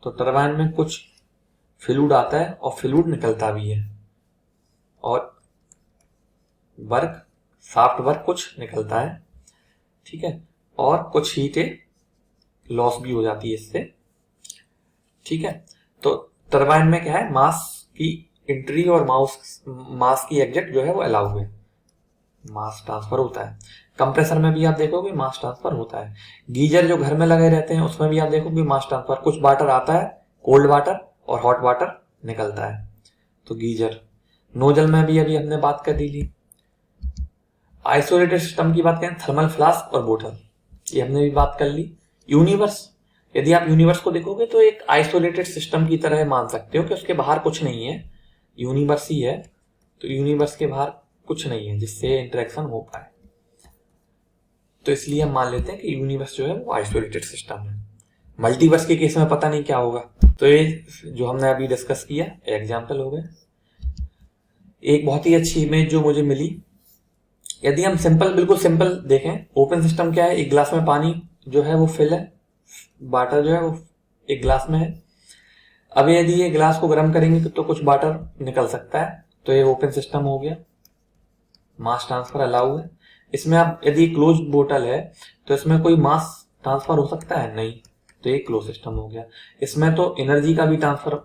तो टरबाइन में कुछ फ्लूइड आता है और फ्लूइड निकलता भी है, और वर्क, शाफ्ट वर्क कुछ निकलता है। ठीक है, और कुछ हीट लॉस भी हो जाती है इससे। ठीक है, तो टरबाइन में क्या है, मास की एंट्री और मास की एग्जिट जो है वो अलाउ है, मास ट्रांसफर होता है। कंप्रेसर में भी आप देखोगे मास ट्रांसफर होता है। गीजर जो घर में लगे रहते हैं उसमें भी आप देखोगे मास ट्रांसफर, कुछ वाटर आता है, कोल्ड वाटर और हॉट वाटर निकलता है, तो गीजर। नोजल में भी अभी हमने बात कर ली। आइसोलेटेड सिस्टम की बात करें, थर्मल फ्लास्क और बोतल, ये हमने भी बात कर ली। यूनिवर्स, यदि आप यूनिवर्स को देखोगे तो एक आइसोलेटेड सिस्टम की तरह मान सकते हो कि उसके बाहर कुछ नहीं है, यूनिवर्स ही है, तो यूनिवर्स के बाहर कुछ नहीं है जिससे इंटरेक्शन हो पाए, तो इसलिए हम मान लेते हैं कि यूनिवर्स जो है वो आइसोलेटेड सिस्टम है। मल्टीवर्स के केस में पता नहीं क्या होगा, तो ये जो हमने अभी डिस्कस किया एग्जाम्पल हो गए। एक बहुत ही अच्छी इमेज जो मुझे मिली, यदि हम सिंपल, बिल्कुल सिंपल देखें, ओपन सिस्टम क्या है, एक गिलास में पानी जो है वो फिल है, वाटर जो है वो एक गिलास में है। अब यदि ये गिलास को गर्म करेंगे तो कुछ वाटर निकल सकता है, तो ये ओपन सिस्टम हो गया, मास ट्रांसफर अलाउ है। इसमें आप यदि क्लोज बोतल है तो इसमें कोई मास ट्रांसफर हो सकता है, नहीं, तो ये क्लोज सिस्टम हो गया। इसमें तो एनर्जी का भी ट्रांसफर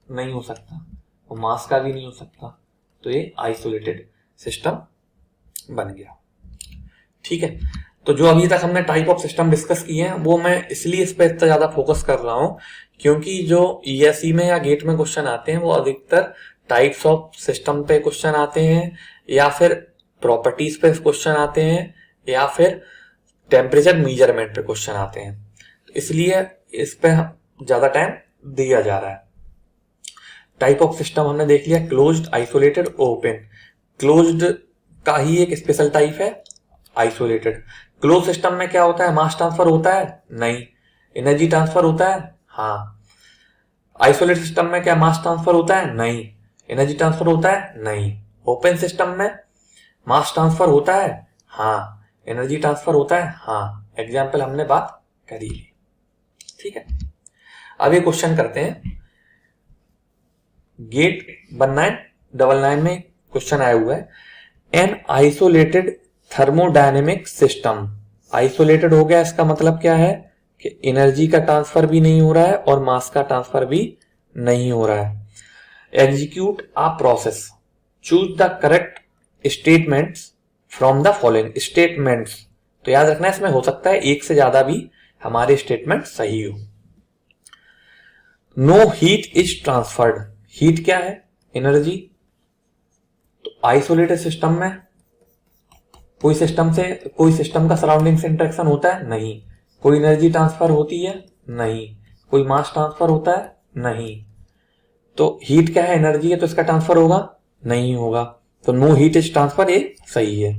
नहीं हो सकता और मास का भी नहीं हो सकता, तो ये आइसोलेटेड सिस्टम बन गया। ठीक है, तो जो अभी तक हमने टाइप ऑफ सिस्टम डिस्कस किए हैं वो मैं इसलिए इस पर इतना ज्यादा फोकस कर रहा हूं क्योंकि जो ईएसई में या गेट में क्वेश्चन आते हैं वो अधिकतर टाइप्स ऑफ सिस्टम पे क्वेश्चन आते हैं, या फिर प्रॉपर्टीज पे क्वेश्चन आते हैं, या फिर टेम्परेचर मेजरमेंट पे क्वेश्चन आते हैं, इसलिए इस पे ज्यादा टाइम दिया जा रहा है। टाइप ऑफ सिस्टम हमने देख लिया, क्लोज्ड, आइसोलेटेड, ओपन। क्लोज्ड का ही एक स्पेशल टाइप है आइसोलेटेड। क्लोज सिस्टम में क्या होता है, मास ट्रांसफर होता है, नहीं। एनर्जी ट्रांसफर होता है, हाँ। आइसोलेटेड सिस्टम में क्या मास ट्रांसफर होता है, नहीं। एनर्जी ट्रांसफर होता है, नहीं। ओपन सिस्टम में मास ट्रांसफर होता है, हाँ। एनर्जी ट्रांसफर होता है, हाँ। एग्जाम्पल हमने बात करी ली। ठीक है, अब ये क्वेश्चन करते हैं। गेट 1999 में क्वेश्चन आया हुआ है, an isolated thermodynamic system. Isolated हो गया, इसका मतलब क्या है कि एनर्जी का ट्रांसफर भी नहीं हो रहा है और मास का ट्रांसफर भी नहीं हो रहा है। Execute a process, choose the correct statements from the following statements. तो याद रखना इसमें हो सकता है एक से ज्यादा भी हमारे स्टेटमेंट सही हो। No heat is transferred, heat क्या है, एनर्जी। तो आइसोलेटेड सिस्टम में कोई सिस्टम का सराउंडिंग से इंटरेक्शन होता है, नहीं। कोई एनर्जी ट्रांसफर होती है, नहीं। कोई मास ट्रांसफर होता है, नहीं। तो हीट क्या है, एनर्जी है, तो इसका ट्रांसफर होगा, नहीं होगा, तो नो हीट इज ट्रांसफर, ये सही है।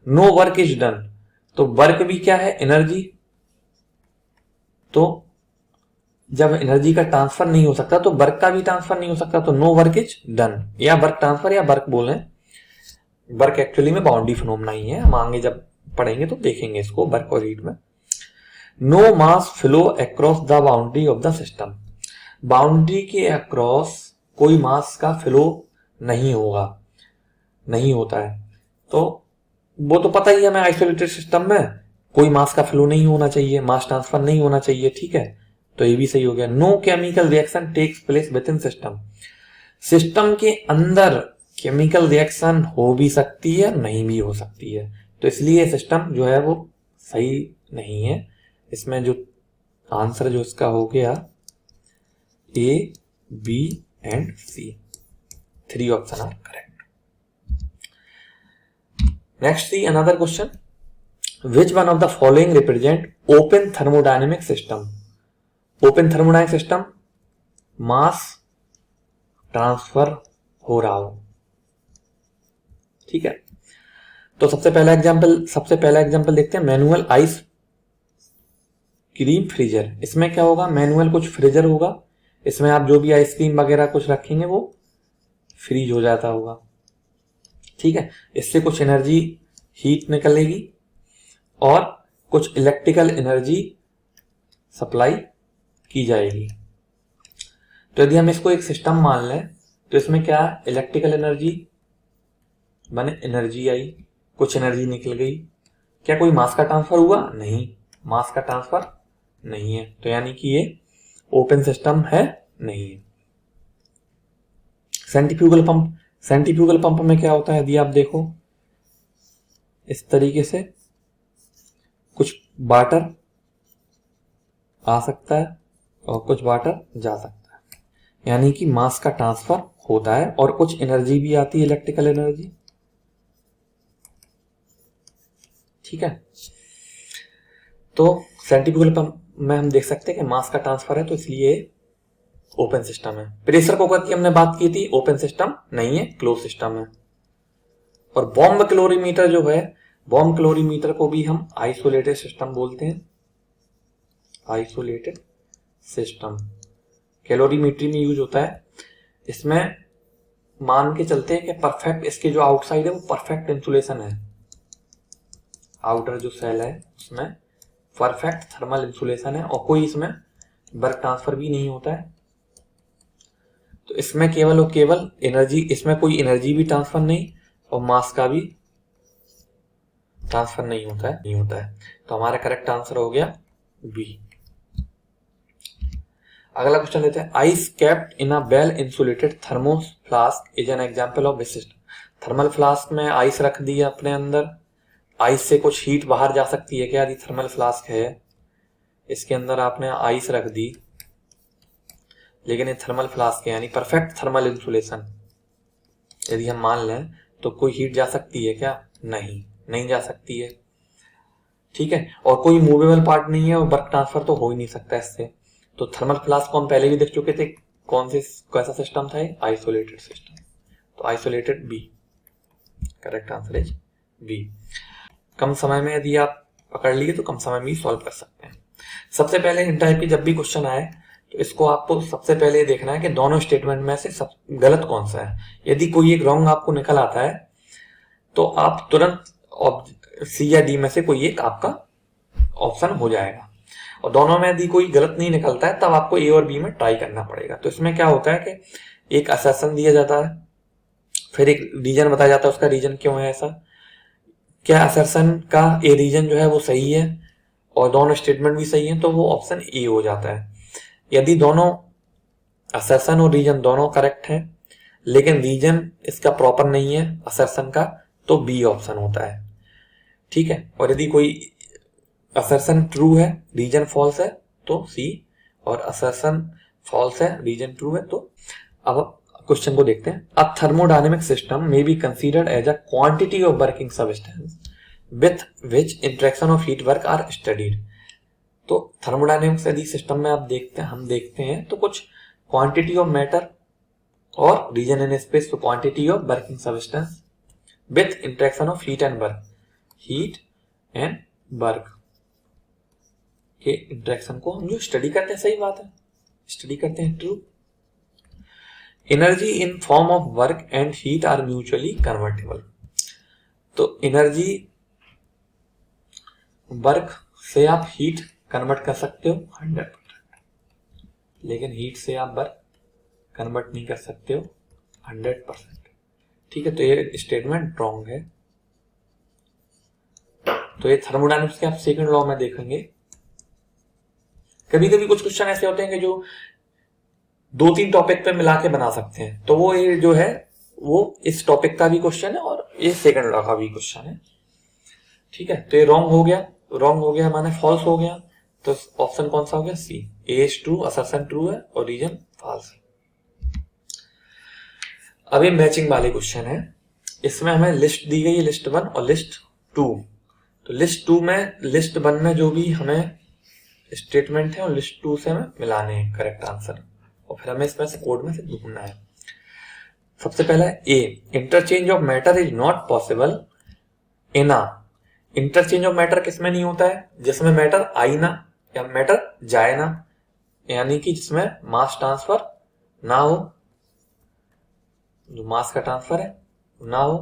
नो वर्क इज डन, तो वर्क भी क्या है, एनर्जी। तो जब एनर्जी का ट्रांसफर नहीं हो सकता तो वर्क का भी ट्रांसफर नहीं हो सकता, तो नो वर्क इज डन, या वर्क ट्रांसफर या वर्क बोले। वर्क एक्चुअली में बाउंड्री फिनोमेना ही है, हम आगे जब पढ़ेंगे तो देखेंगे इसको वर्क और हीट में। No mass flow across the boundary of the system, boundary के अक्रॉस कोई मास का फ्लो नहीं होगा, नहीं होता है, तो वो तो पता ही है हमें, आइसोलेटेड सिस्टम में कोई मास का फ्लो नहीं होना चाहिए, मास ट्रांसफर नहीं होना चाहिए। ठीक है, तो ये भी सही हो गया। No chemical reaction takes place within system, system के अंदर केमिकल रिएक्शन हो भी सकती है, नहीं भी हो सकती है, तो इसलिए सिस्टम जो है वो सही नहीं है। इसमें जो आंसर जो इसका हो गया A, B and C, 3 option are correct. Next see another question, which one of the following represent open thermodynamic system. Open thermodynamic system, mass transfer हो रहा हो। ठीक है, तो सबसे पहला एग्जांपल देखते हैं, मैनुअल आइस क्रीम फ्रीजर। इसमें क्या होगा, मैनुअल कुछ फ्रीजर होगा, इसमें आप जो भी आइसक्रीम वगैरह कुछ रखेंगे वो फ्रीज हो जाता होगा। ठीक है, इससे कुछ एनर्जी हीट निकलेगी और कुछ इलेक्ट्रिकल एनर्जी सप्लाई की जाएगी। तो यदि हम इसको एक सिस्टम मान लें तो इसमें क्या, इलेक्ट्रिकल एनर्जी माने एनर्जी आई, कुछ एनर्जी निकल गई। क्या कोई मास का ट्रांसफर हुआ? नहीं, मास का ट्रांसफर नहीं है, तो यानी कि ये ओपन सिस्टम है नहीं है। सेंट्रीफ्यूगल पंप में क्या होता है, यदि आप देखो इस तरीके से कुछ वाटर आ सकता है और कुछ वाटर जा सकता है, यानी कि मास का ट्रांसफर होता है और कुछ एनर्जी भी आती है, इलेक्ट्रिकल एनर्जी। ठीक है, तो सेंट्रीफ्यूगल पंप में हम देख सकते हैं कि मास का ट्रांसफर है, तो इसलिए ओपन सिस्टम है। प्रेशर कुकर की हमने बात की थी, ओपन सिस्टम नहीं है, क्लोज सिस्टम है। और बॉम्ब कैलोरीमीटर जो है, बॉम्ब कैलोरीमीटर को भी हम आइसोलेटेड सिस्टम बोलते हैं। आइसोलेटेड सिस्टम कैलोरीमेट्री में यूज होता है। इसमें मान के चलते हैं कि परफेक्ट, इसके जो आउटसाइड है वो परफेक्ट इंसुलेशन है, आउटर जो सेल है उसमें परफेक्ट थर्मल इंसुलेशन है और कोई इसमें वर्क ट्रांसफर भी नहीं होता है। तो इसमें केवल और केवल एनर्जी, इसमें कोई एनर्जी भी ट्रांसफर नहीं और मास का भी ट्रांसफर नहीं होता है। तो हमारा करेक्ट आंसर हो गया बी। अगला क्वेश्चन लेते हैं, ice kept in a well insulated thermo flask is an example of this system. Thermal flask में आइस रख दी है अपने अंदर, आइस से कुछ हीट बाहर जा सकती है क्या? यदि थर्मल फ्लास्क है, इसके अंदर आपने आइस रख दी, लेकिन ये थर्मल फ्लास्क है यानी परफेक्ट थर्मल इंसुलेशन, यदि हम मान लें तो कोई हीट जा सकती है क्या? नहीं जा सकती है। ठीक है, और कोई मूवेबल पार्ट नहीं है और वर्क ट्रांसफर तो हो ही नहीं सकता इससे। तो थर्मल फ्लास्क को हम पहले भी देख चुके थे, कैसा सिस्टम था ये? Isolated system. तो isolated B, correct answer is B. कम समय में यदि आप पकड़ लिए तो कम समय में ही सॉल्व कर सकते हैं। सबसे पहले इन टाइप की जब भी क्वेश्चन आए तो इसको आपको सबसे पहले देखना है कि दोनों स्टेटमेंट में से सब गलत कौन सा है। यदि कोई एक रॉन्ग आपको निकल आता है तो आप तुरंत सी या डी में से कोई एक आपका ऑप्शन हो जाएगा, और दोनों में यदि कोई गलत नहीं निकलता है तब आपको ए और बी में ट्राई करना पड़ेगा। तो इसमें क्या होता है कि एक असर्शन दिया जाता है, फिर एक रीजन बताया जाता है, उसका रीजन क्यों है ऐसा, क्या असर्शन का ए रीजन जो है वो सही है और दोनों स्टेटमेंट भी सही है तो वो ऑप्शन ए हो जाता है। यदि दोनों असर्शन और रीजन दोनों करेक्ट है लेकिन रीजन इसका प्रॉपर नहीं है असर्शन का, तो बी ऑप्शन होता है। ठीक है, और यदि कोई असर्शन ट्रू है रीजन फॉल्स है तो सी, और असर्शन फॉल्स है रीजन ट्रू है तो। अब क्वेश्चन को देखते हैं, a thermodynamic system may be considered as a quantity of working substance with which interaction of heat work are studied. तो थर्मोडायनेमिक्स यदि सिस्टम में हम देखते हैं तो कुछ क्वांटिटी ऑफ मैटर और रीजन इन स्पेस, तो quantity of working substance with interaction of heat and work के इंटरेक्शन को हम जो स्टडी करते हैं, सही बात है, स्टडी करते हैं, true. Energy in form of work and heat are mutually convertible. तो एनर्जी वर्क से आप हीट कन्वर्ट कर सकते हो 100%, लेकिन हीट से आप वर्क कन्वर्ट नहीं कर सकते हो 100%। ठीक है, तो ये स्टेटमेंट रॉन्ग है। तो ये थर्मोडायनेमिक्स के आप सेकंड लॉ में देखेंगे। कभी कभी कुछ क्वेश्चन ऐसे होते हैं कि जो 2-3 टॉपिक पे मिला के बना सकते हैं, तो वो ये जो है वो इस टॉपिक का भी क्वेश्चन है और ये सेकंड लॉ का भी क्वेश्चन है। ठीक है, तो ये रॉन्ग हो गया माने फॉल्स हो गया, तो ऑप्शन कौन सा हो गया? सी, ए इज ट्रू, असर्शन ट्रू है और रीजन फॉल्स है। अब ये मैचिंग वाले क्वेश्चन है, इसमें हमें लिस्ट दी गई है, लिस्ट 1 और लिस्ट 2। तो लिस्ट 2 में, लिस्ट 1 में जो भी हमें स्टेटमेंट है और लिस्ट 2 से हमें मिलाने हैं करेक्ट आंसर, और फिर हमें इसमें से कोड में से ढूंढना है। सबसे पहला है A, interchange of matter is not possible in A. Interchange of matter किसमें नहीं होता है? जिसमें मैटर आई ना या मैटर जाए ना, यानी कि जिसमें मास ट्रांसफर ना हो, जो मास का ट्रांसफर है ना हो,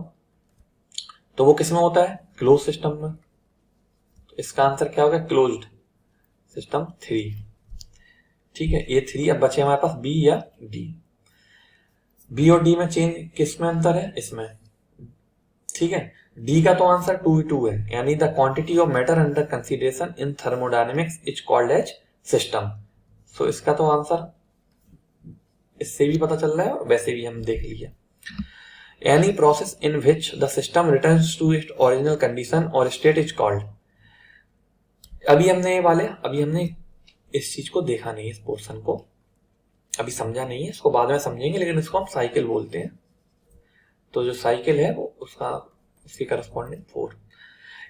तो वो किसमें होता है? क्लोज सिस्टम में। तो इसका आंसर क्या होगा? Closed system 3। ठीक है, ये 3। अब बचे हमारे पास बी या डी। बी और डी में चेंज किसमें अंतर है? इसमें। ठीक है, डी का तो आंसर 2 है, यानी the quantity of matter under consideration in thermodynamics is called as system. So इसका तो आंसर इससे भी पता चल रहा है और वैसे भी हम देख लिया। Any process in which the system returns to its original condition और स्टेट इज कॉल्ड। अभी हमने इस चीज को देखा नहीं, इस पोर्शन को अभी समझा नहीं है, इसको बाद में समझेंगे, लेकिन इसको हम साइकिल बोलते हैं। तो जो साइकिल है वो उसकी corresponding 4।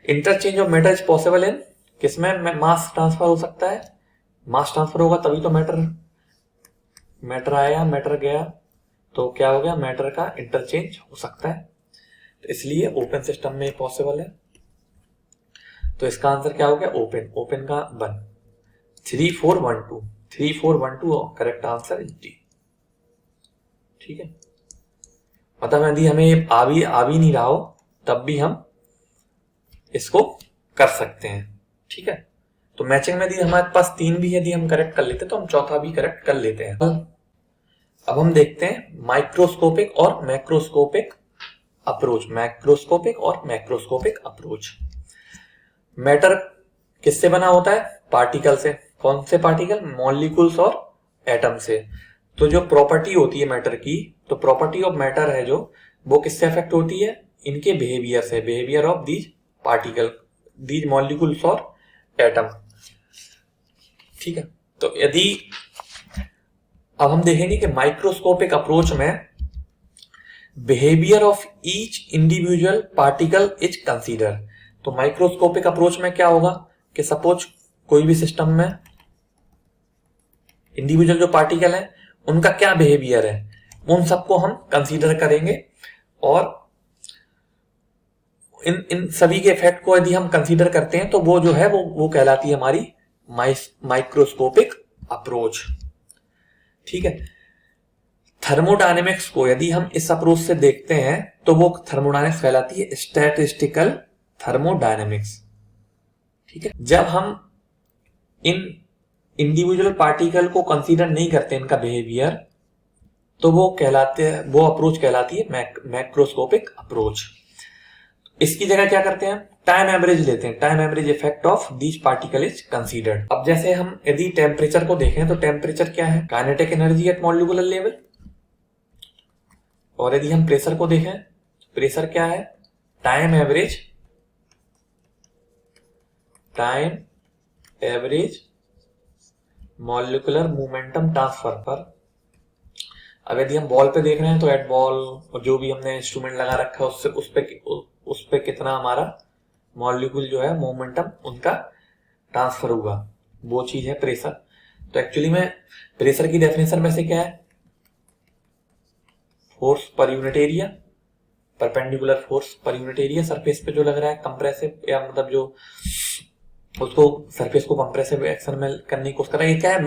Interchange of matter is possible in किसमें? मास ट्रांसफर हो सकता है। मास ट्रांसफर होगा तभी तो मैटर आया, मैटर गया, तो क्या हो गया? मैटर का इंटरचेंज हो सकता है, तो इसलिए ओपन सिस्टम में पॉसिबल है। तो इसका आंसर क्या हो गया? ओपन का 1। 3 4 1 2 3 4 1 2 करेक्ट आंसर इज डी। ठीक है, मतलब यदि हमें आ भी नहीं रहा हो तब भी हम इसको कर सकते हैं। ठीक है, तो मैचिंग में यदि हमारे पास 3 भी यदि हम करेक्ट कर लेते तो हम चौथा भी करेक्ट कर लेते हैं। अब हम देखते हैं माइक्रोस्कोपिक और मैक्रोस्कोपिक अप्रोच। मैटर किससे बना होता है? पार्टिकल से। कौन से पार्टिकल? मॉलिक्यूल्स और एटम से। तो जो प्रॉपर्टी होती है मैटर की, तो प्रॉपर्टी ऑफ मैटर है जो, वो किससे अफेक्ट होती है? इनके बिहेवियर से, behaviour of these particle, these molecules और एटम। ठीक है, तो यदि अब हम देखेंगे कि माइक्रोस्कोपिक अप्रोच में behaviour of each individual particle is consider. तो माइक्रोस्कोपिक अप्रोच में क्या होगा कि सपोज कोई भी सिस्टम में इंडिविजुअल जो पार्टिकल है उनका क्या बिहेवियर है, उन सबको हम कंसीडर करेंगे, और इन सभी के इफेक्ट को यदि हम कंसीडर करते हैं तो वो जो है वो कहलाती है हमारी माइक्रोस्कोपिक अप्रोच। ठीक है, थर्मोडायनेमिक्स को यदि हम इस अप्रोच से देखते हैं तो वो थर्मोडायनेमिक्स कहलाती है स्टैटिस्टिकल थर्मोडायनेमिक्स। ठीक है, जब हम इन इंडिविजुअल पार्टिकल को कंसीडर नहीं करते इनका बिहेवियर, तो वो अप्रोच कहलाती है मैक्रोस्कोपिक अप्रोच। इसकी जगह क्या करते हैं? टाइम एवरेज लेते हैं, time average effect of these particle is considered. अब जैसे हम यदि टेम्परेचर को देखें तो टेम्परेचर क्या है? Kinetic energy at molecular level. और यदि हम प्रेशर को देखें, प्रेशर क्या है? Time average molecular momentum transfer पर। अब यदि हम बॉल पे देख रहे हैं तो एट बॉल, और जो भी हमने इंस्ट्रूमेंट लगा रखा है उससे उस पे कितना हमारा मॉलिक्यूल जो है मोमेंटम उनका ट्रांसफर हुआ, वो चीज है प्रेशर। तो एक्चुअली में प्रेशर की डेफिनेशन में से क्या है? Force per unit area, perpendicular force per unit area, surface पे जो लग रहा है कंप्रेसिव, या मतलब जो उसको सरफेस को कंप्रेसिव एक्शन में करने की कोशिश कर रहा है। ये क्या है?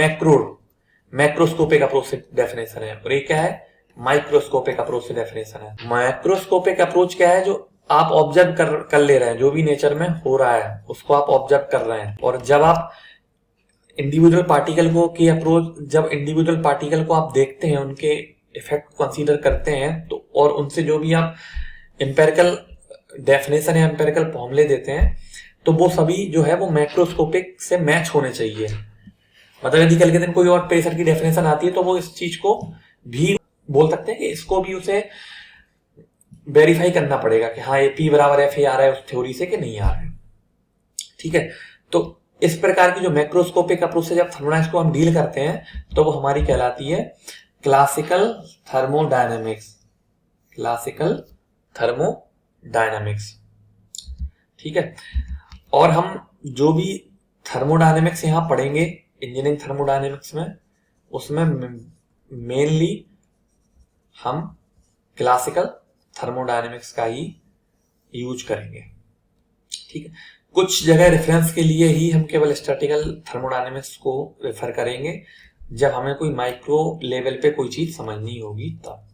मैक्रोस्कोपिक अप्रोच से डेफिनेशन है। और ये क्या है? माइक्रोस्कोपिक अप्रोच से डेफिनेशन है। माइक्रोस्कोपिक अप्रोच क्या है? जो आप ऑब्जर्व कर ले रहे हैं, जो भी नेचर में हो रहा है उसको आप ऑब्जर्व कर रहे हैं। और जब आप इंडिविजुअल पार्टिकल को आप देखते हैं, उनके इफेक्ट को कंसीडर करते हैं, तो और उनसे जो भी आप एम्पेरिकल डेफिनेशन या एम्पेरिकल फॉर्मूले देते हैं, तो वो सभी जो है वो मैक्रोस्कोपिक से मैच होने चाहिए। मतलब यदि कल के दिन कोई और प्रेशर की डेफिनेशन आती है तो वो इस चीज को भी बोल सकते हैं कि इसको भी उसे वेरीफाई करना पड़ेगा कि हाँ ये P बराबर F आ रहा है उस थ्योरी से कि नहीं आ रहा है। ठीक है, तो इस प्रकार की जो मैक्रोस्कोपिक अप्रोच से जब थर्मोडायनेमिक्स को हम डील करते हैं तो वो हमारी कहलाती है क्लासिकल थर्मोडायनेमिक्स। ठीक है, और हम जो भी थर्मोडायनेमिक्स यहाँ पढ़ेंगे इंजीनियरिंग थर्मोडायनेमिक्स में, उसमें मेनली हम क्लासिकल थर्मोडायनेमिक्स का ही यूज करेंगे। ठीक है, कुछ जगह रेफरेंस के लिए ही हम केवल स्टैटिकल थर्मोडायनेमिक्स को रेफर करेंगे, जब हमें कोई माइक्रो लेवल पे कोई चीज समझनी होगी तब।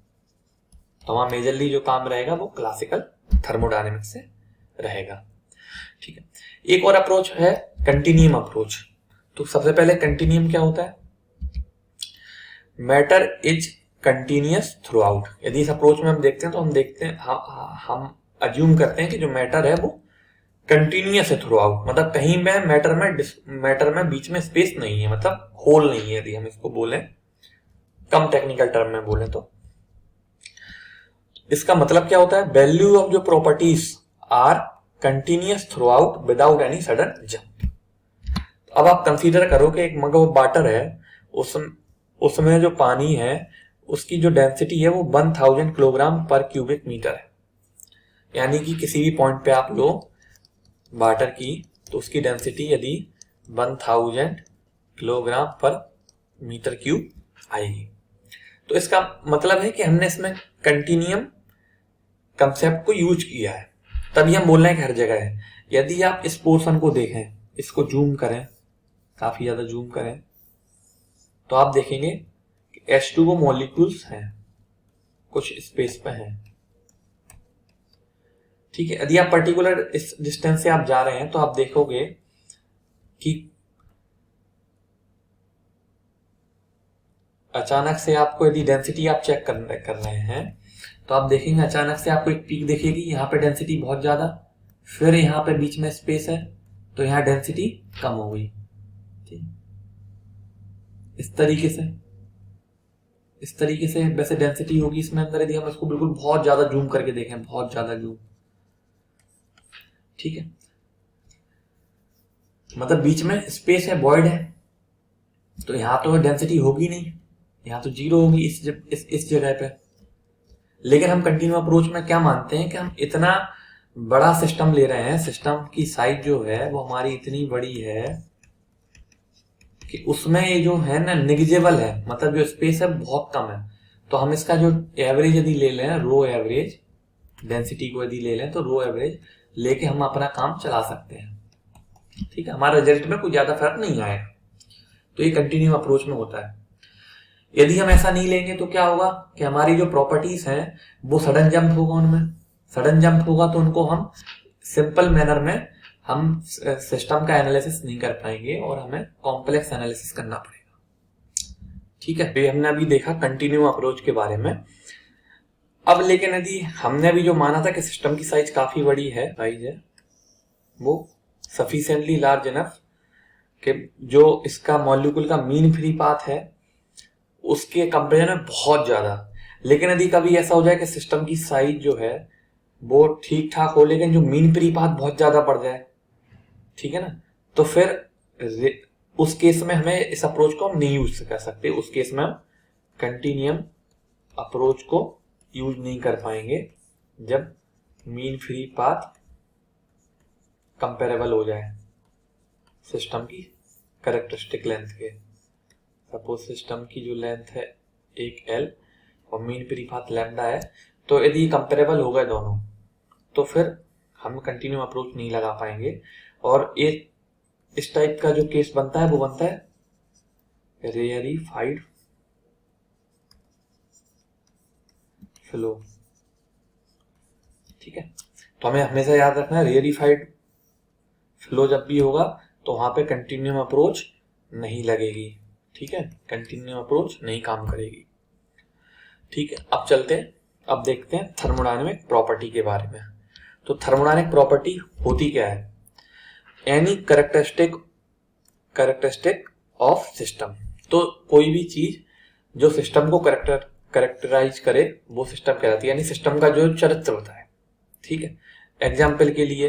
तो वहां मेजरली जो काम रहेगा वो क्लासिकल थर्मोडायनेमिक्स से रहेगा। ठीक है, एक और अप्रोच है कंटिन्यूम अप्रोच। तो सबसे पहले कंटिन्यूम क्या होता है? Matter is continuous through out. यदि इस अप्रोच में हम देखते हैं तो हम देखते हैं हम अज्यूम करते हैं कि जो मैटर है वो कंटिन्यूअस है थ्रू आउट, मतलब कहीं में मैटर में बीच में स्पेस नहीं है, मतलब होल नहीं है, यदि हम इसको बोलें कम टेक्निकल टर्म में बोलें तो। इसका मतलब क्या होता है? वैल्यू ऑफ जो properties are continuous throughout without any sudden jump. अब आप कंसीडर करो कि एक मग ऑफ वाटर है, उसमें जो पानी है उसकी जो डेंसिटी है वो 1000 किलोग्राम पर क्यूबिक मीटर है। यानी कि किसी भी पॉइंट पे आप लो वाटर की, तो उसकी डेंसिटी यदि 1000 किलोग्राम पर मीटर क्यूब आएगी। तो इसका मतलब है कि हमने इसमें कंटिन्यूम कंसेप्ट को यूज किया है, तभी हम बोल रहे हैं कि हर जगह है। यदि आप इस पोर्शन को देखें, इसको जूम करें, काफी ज्यादा जूम करें, तो आप देखेंगे कि H2O मॉलिक्यूल्स हैं, कुछ स्पेस पे हैं। ठीक है, यदि आप पर्टिकुलर इस डिस्टेंस से आप जा रहे हैं तो आप देखोगे कि अचानक से आपको, यदि डेंसिटी आप चेक कर रहे हैं तो आप देखेंगे अचानक से आपको एक पीक दिखेगी, यहाँ पे डेंसिटी बहुत ज्यादा, फिर यहाँ पे बीच में स्पेस है तो यहाँ डेंसिटी कम हो गई। ठीक, इस तरीके से वैसे डेंसिटी होगी इसमें अंदर, यदि हम इसको बिल्कुल बहुत ज्यादा जूम करके देखें, बहुत ज्यादा जूम। ठीक है, मतलब बीच में स्पेस है, वॉइड है, तो यहां तो डेंसिटी होगी नहीं, यहां तो जीरो होगी इस जगह पे। लेकिन हम कंटिन्यू अप्रोच में क्या मानते हैं कि हम इतना बड़ा सिस्टम ले रहे हैं, सिस्टम की साइज जो है वो हमारी इतनी बड़ी है कि उसमें ये जो है ना निग्जेबल है, मतलब जो स्पेस है बहुत कम है। तो हम इसका जो एवरेज यदि ले लें, रो एवरेज डेंसिटी को यदि ले लें, तो रो एवरेज लेके हम अपना काम चला सकते हैं। ठीक है, हमारे रिजल्ट में कोई ज्यादा फर्क नहीं आएगा। तो ये कंटिन्यू अप्रोच में होता है। यदि हम ऐसा नहीं लेंगे तो क्या होगा कि हमारी जो प्रॉपर्टीज हैं वो सडन जंप होगा, उनमें सडन जंप होगा, तो उनको हम सिंपल मैनर में हम सिस्टम का एनालिसिस नहीं कर पाएंगे और हमें कॉम्प्लेक्स एनालिसिस करना पड़ेगा। ठीक है, तो हमने अभी देखा कंटिन्यू अप्रोच के बारे में। अब लेकिन यदि हमने अभी जो माना था कि सिस्टम की साइज काफी बड़ी है, साइज है वो सफिशिएंटली लार्ज इनफ कि जो इसका मॉलिक्यूल का मीन फ्री पाथ है उसके कंपेरिजन में बहुत ज्यादा। लेकिन यदि कभी ऐसा हो जाए कि सिस्टम की साइज जो है वो ठीक ठाक हो, लेकिन जो मीन फ्री पाथ बहुत ज्यादा बढ़ जाए, ठीक है ना, तो फिर उस केस में हमें इस अप्रोच को हम नहीं यूज कर सकते। उस केस में हम कंटिन्यूम अप्रोच को यूज नहीं कर पाएंगे जब मीन फ्री पाथ कंपेरेबल हो जाए सिस्टम की कैरेक्टरिस्टिक लेंथ के। सपोज सिस्टम की जो लेंथ है एक L और मीन फ्री पाथ लैम्डा है, तो यदि कंपेरेबल हो गए दोनों तो फिर हम कंटिन्यू अप्रोच नहीं लगा पाएंगे। और एक इस टाइप का जो केस बनता है वो बनता है रेयरिफाइड फ्लो। ठीक है, तो हमें हमेशा याद रखना है रेयरिफाइड फ्लो जब भी होगा तो वहां पे कंटिन्यूम अप्रोच नहीं लगेगी। ठीक है, कंटिन्यूम अप्रोच नहीं काम करेगी। ठीक है, अब चलते हैं, अब देखते हैं थर्मोडायनेमिक प्रॉपर्टी के बारे में। तो थर्मोडायनेमिक प्रॉपर्टी होती क्या है? Any characteristic of system. तो कोई भी चीज जो सिस्टम को कैरेक्टराइज करे वो सिस्टम कहलाती है, यानी सिस्टम का जो चरित्र होता है। ठीक है, एग्जाम्पल के लिए